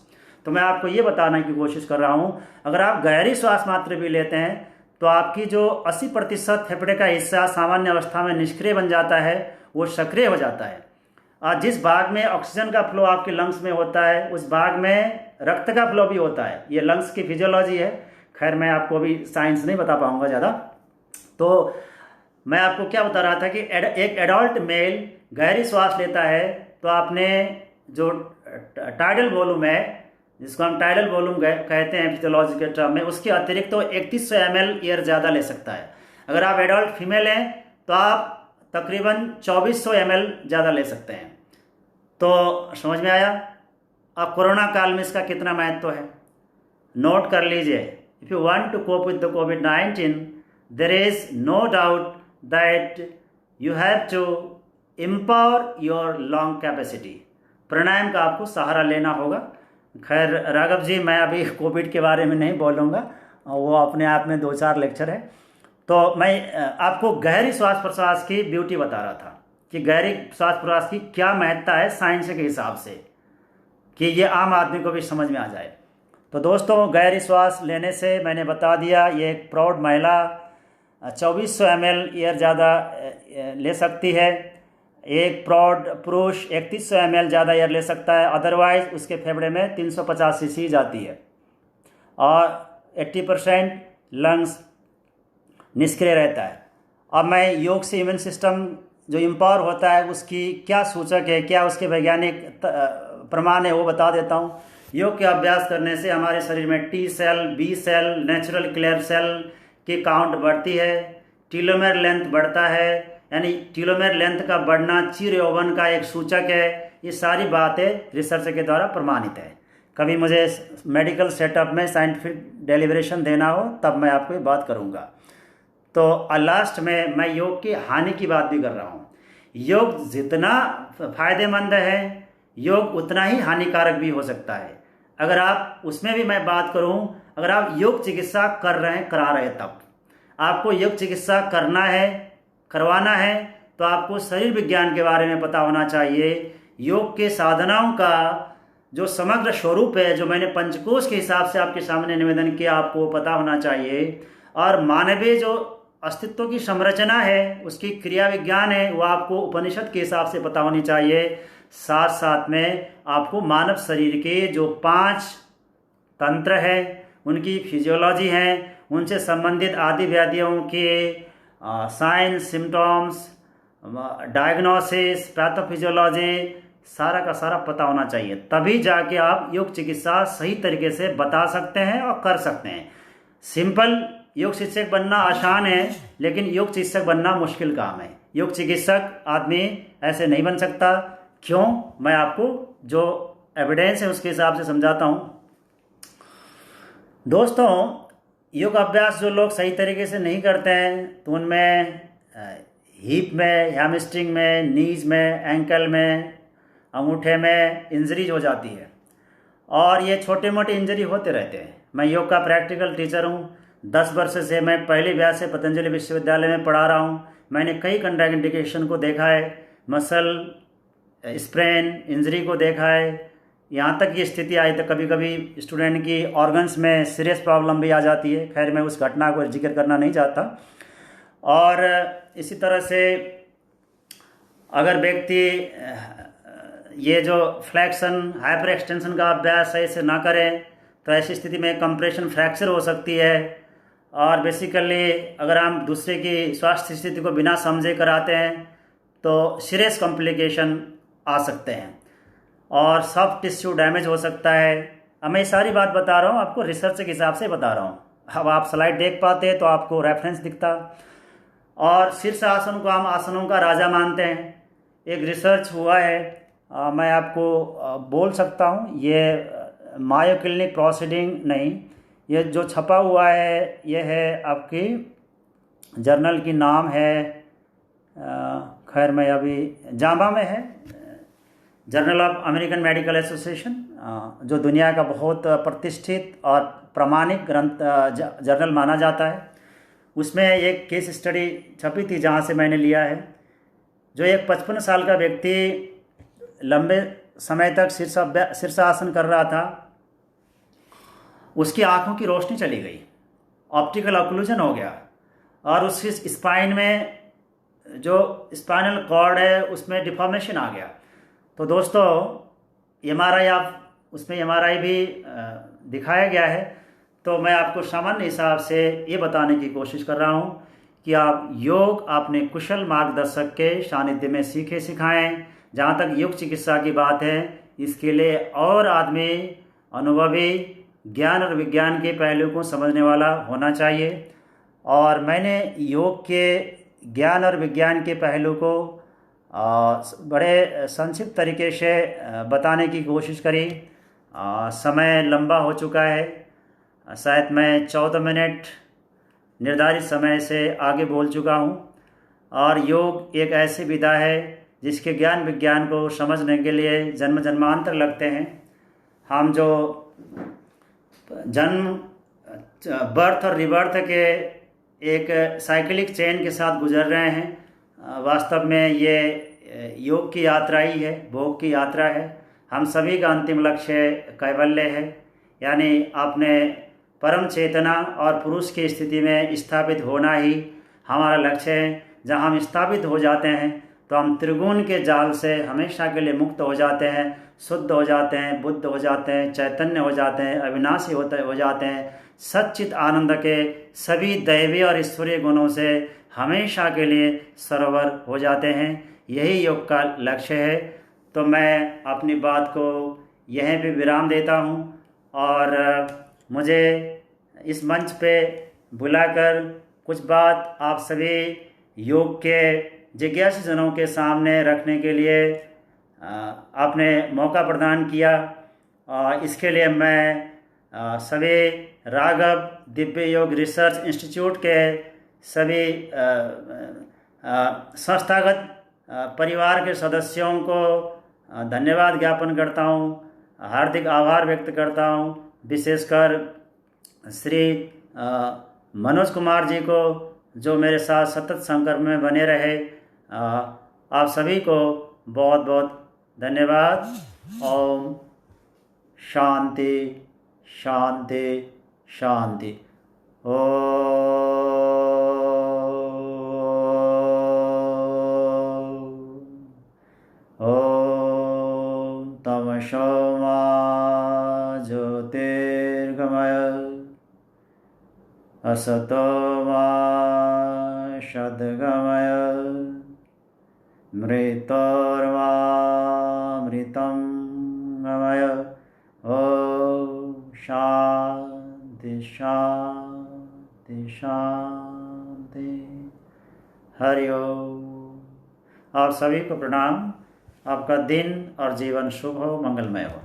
तो मैं आपको ये बताने की कोशिश कर रहा हूँ, अगर आप गहरी श्वास मात्र भी लेते हैं तो आपकी जो 80% फेफड़े का हिस्सा सामान्य अवस्था में निष्क्रिय बन जाता है, वो सक्रिय हो जाता है। और जिस भाग में ऑक्सीजन का फ्लो आपके लंग्स में होता है, उस भाग में रक्त का फ्लो भी होता है। ये लंग्स की फिजियोलॉजी है। खैर, मैं आपको अभी साइंस नहीं बता पाऊंगा ज़्यादा। तो मैं आपको क्या बता रहा था कि एक एडल्ट मेल गहरी श्वास लेता है तो आपने जो टाइडल वॉल्यूम है, जिसको हम टाइडल वॉल्यूम कहते हैं फिजियोलॉजी के टर्म में, उसके अतिरिक्त तो 3100 ml ईयर ज़्यादा ले सकता है। अगर आप एडल्ट फीमेल हैं तो आप तकरीबन 2400 ml ज़्यादा ले सकते हैं। तो समझ में आया? अब कोरोना काल में इसका कितना महत्व है नोट कर लीजिए। If you want to cope with the कोविड-19 there is no doubt that you have to empower your lung capacity. प्राणायाम का आपको सहारा लेना होगा। खैर राघव जी, मैं अभी कोविड के बारे में नहीं बोलूँगा, वो अपने आप में 2-4 लेक्चर है। तो मैं आपको गहरी श्वास प्रश्वास की ब्यूटी बता रहा था कि गहरी श्वास प्रश्वास की क्या महत्ता है साइंस के हिसाब से, कि ये आम आदमी को भी समझ में आ जाए। तो दोस्तों, गहरी श्वास लेने से मैंने बता दिया, ये एक प्रौढ़ महिला 2400 ml एयर ज़्यादा ले सकती है, एक प्रौढ़ पुरुष 3100 ml ज़्यादा एयर ले सकता है, अदरवाइज उसके फेफड़े में 350 cc जाती है और 80% लंग्स निष्क्रिय रहता है। अब मैं योग से इम्यून सिस्टम जो एम्पावर होता है उसकी क्या सूचक है, क्या उसके वैज्ञानिक प्रमाण है, वो बता देता हूँ। योग के अभ्यास करने से हमारे शरीर में T cell, B cell, natural killer cell की काउंट बढ़ती है, टीलोमेर लेंथ बढ़ता है, यानी टीलोमेर लेंथ का बढ़ना चिर यौवन का एक सूचक है। ये सारी बातें रिसर्च के द्वारा प्रमाणित है। कभी मुझे मेडिकल सेटअप में साइंटिफिक डेलिब्रेशन देना हो तब मैं आपको ये बात करूँगा। तो लास्ट में मैं योग की हानि की बात भी कर रहा हूँ। योग जितना फायदेमंद है, योग उतना ही हानिकारक भी हो सकता है। अगर आप उसमें भी मैं बात करूँ, अगर आप योग चिकित्सा कर रहे हैं, करा रहे हैं, तब आपको योग चिकित्सा करना है, करवाना है, तो आपको शरीर विज्ञान के बारे में पता होना चाहिए। योग के साधनाओं का जो समग्र स्वरूप है, जो मैंने पंचकोश के हिसाब से आपके सामने निवेदन किया, आपको पता होना चाहिए। और मानवीय जो अस्तित्व की संरचना है, उसकी क्रिया विज्ञान है, वो आपको उपनिषद के हिसाब से पता होनी चाहिए। साथ साथ में आपको मानव शरीर के जो 5 तंत्र है, उनकी फिजियोलॉजी है, उनसे संबंधित आदि व्याधियों के साइन, सिम्टम्स, डायग्नोसिस, पैथोफिजियोलॉजी, सारा का सारा पता होना चाहिए। तभी जाके आप योग चिकित्सा सही तरीके से बता सकते हैं और कर सकते हैं। सिंपल योग शिक्षक बनना आसान है, लेकिन योग चिकित्सक बनना मुश्किल काम है। योग चिकित्सक आदमी ऐसे नहीं बन सकता। क्यों? मैं आपको जो एविडेंस है उसके हिसाब से समझाता हूँ। दोस्तों, योग अभ्यास जो लोग सही तरीके से नहीं करते हैं, तो उनमें हिप में, हैमस्ट्रिंग में, नीज में, एंकल में, अंगूठे में इंजरीज हो जाती है। और ये छोटे मोटे इंजरी होते रहते हैं। मैं योग का प्रैक्टिकल टीचर हूँ। 10 वर्ष से मैं पहली बैच से पतंजलि विश्वविद्यालय में पढ़ा रहा हूँ। मैंने कई कंट्राइंडिकेशन को देखा है, मसल स्प्रेन इंजरी को देखा है। यहाँ तक ये स्थिति आई तो कभी कभी स्टूडेंट की ऑर्गन्स में सीरियस प्रॉब्लम भी आ जाती है। खैर, मैं उस घटना को जिक्र करना नहीं चाहता। और इसी तरह से अगर व्यक्ति ये जो फ्लैक्शन, हाइपर एक्सटेंशन का अभ्यास सही से ना करें, तो ऐसी स्थिति में कंप्रेशन फ्रैक्चर हो सकती है। और बेसिकली अगर हम दूसरे की स्वास्थ्य स्थिति को बिना समझे कराते हैं तो सीरियस कॉम्प्लिकेशन आ सकते हैं और सॉफ्ट टिश्यू डैमेज हो सकता है। अब मैं ये सारी बात बता रहा हूँ, आपको रिसर्च के हिसाब से बता रहा हूँ। अब आप स्लाइड देख पाते तो आपको रेफरेंस दिखता। और शीर्ष आसन को हम आसनों का राजा मानते हैं। एक रिसर्च हुआ है, मैं आपको बोल सकता हूँ, ये मायो क्लिनिक प्रोसीडिंग नहीं, ये जो छपा हुआ है ये है आपकी जर्नल की नाम है, खैर मैं अभी जामा में है, journal of American medical association, जो दुनिया का बहुत प्रतिष्ठित और प्रामाणिक ग्रंथ जर्नल माना जाता है। उसमें एक केस स्टडी छपी थी जहाँ से मैंने लिया है। जो एक 55 साल का व्यक्ति लंबे समय तक शीर्षासन कर रहा था, उसकी आंखों की रोशनी चली गई, ऑप्टिकल ऑक्लूजन हो गया और उसकी स्पाइन में जो स्पाइनल कॉर्ड है उसमें डिफॉर्मेशन आ गया। तो दोस्तों, एमआरआई आप उसमें एमआरआई भी दिखाया गया है। तो मैं आपको सामान्य हिसाब से ये बताने की कोशिश कर रहा हूँ कि आप योग अपने कुशल मार्गदर्शक के सानिध्य में सीखे सिखाएं। जहाँ तक योग चिकित्सा की बात है, इसके लिए और आदमी अनुभवी, ज्ञान और विज्ञान के पहलू को समझने वाला होना चाहिए। और मैंने योग के ज्ञान और विज्ञान के पहलू को बड़े संक्षिप्त तरीके से बताने की कोशिश करी। समय लंबा हो चुका है, शायद मैं 14 मिनट निर्धारित समय से आगे बोल चुका हूँ। और योग एक ऐसी विधा है जिसके ज्ञान विज्ञान को समझने के लिए जन्म जन्मांतर लगते हैं। हम जो जन्म बर्थ और रिबर्थ के एक साइक्लिक चेन के साथ गुजर रहे हैं, वास्तव में ये योग की यात्रा ही है, भोग की यात्रा है। हम सभी का अंतिम लक्ष्य कैवल्य है, यानी अपने परम चेतना और पुरुष की स्थिति में स्थापित होना ही हमारा लक्ष्य है। जहाँ हम स्थापित हो जाते हैं तो हम त्रिगुण के जाल से हमेशा के लिए मुक्त हो जाते हैं, शुद्ध हो जाते हैं, बुद्ध हो जाते हैं, चैतन्य हो जाते हैं, अविनाशी हो जाते हैं। सच्चित आनंद के सभी दैवीय और ईश्वरीय गुणों से हमेशा के लिए सरोवर हो जाते हैं। यही योग का लक्ष्य है। तो मैं अपनी बात को यहीं पे विराम देता हूँ और मुझे इस मंच पे बुलाकर कुछ बात आप सभी योग के जिज्ञासु जनों के सामने रखने के लिए आपने मौका प्रदान किया। इसके लिए मैं सभी राघव दिव्य योग रिसर्च इंस्टीट्यूट के सभी संस्थागत परिवार के सदस्यों को धन्यवाद ज्ञापन करता हूँ, हार्दिक आभार व्यक्त करता हूँ। विशेषकर श्री मनोज कुमार जी को, जो मेरे साथ सतत संपर्क में बने रहे। आप सभी को बहुत बहुत धन्यवाद। ओम शांति शांति शांति। ओम तमसो मा ज्योतिर्गमय असतो मा सद्गमय मृतोर्वामृतं गमय। ओम शांति शांति शांति। हरि ओम। आप सभी को प्रणाम। आपका दिन और जीवन शुभ हो, मंगलमय हो।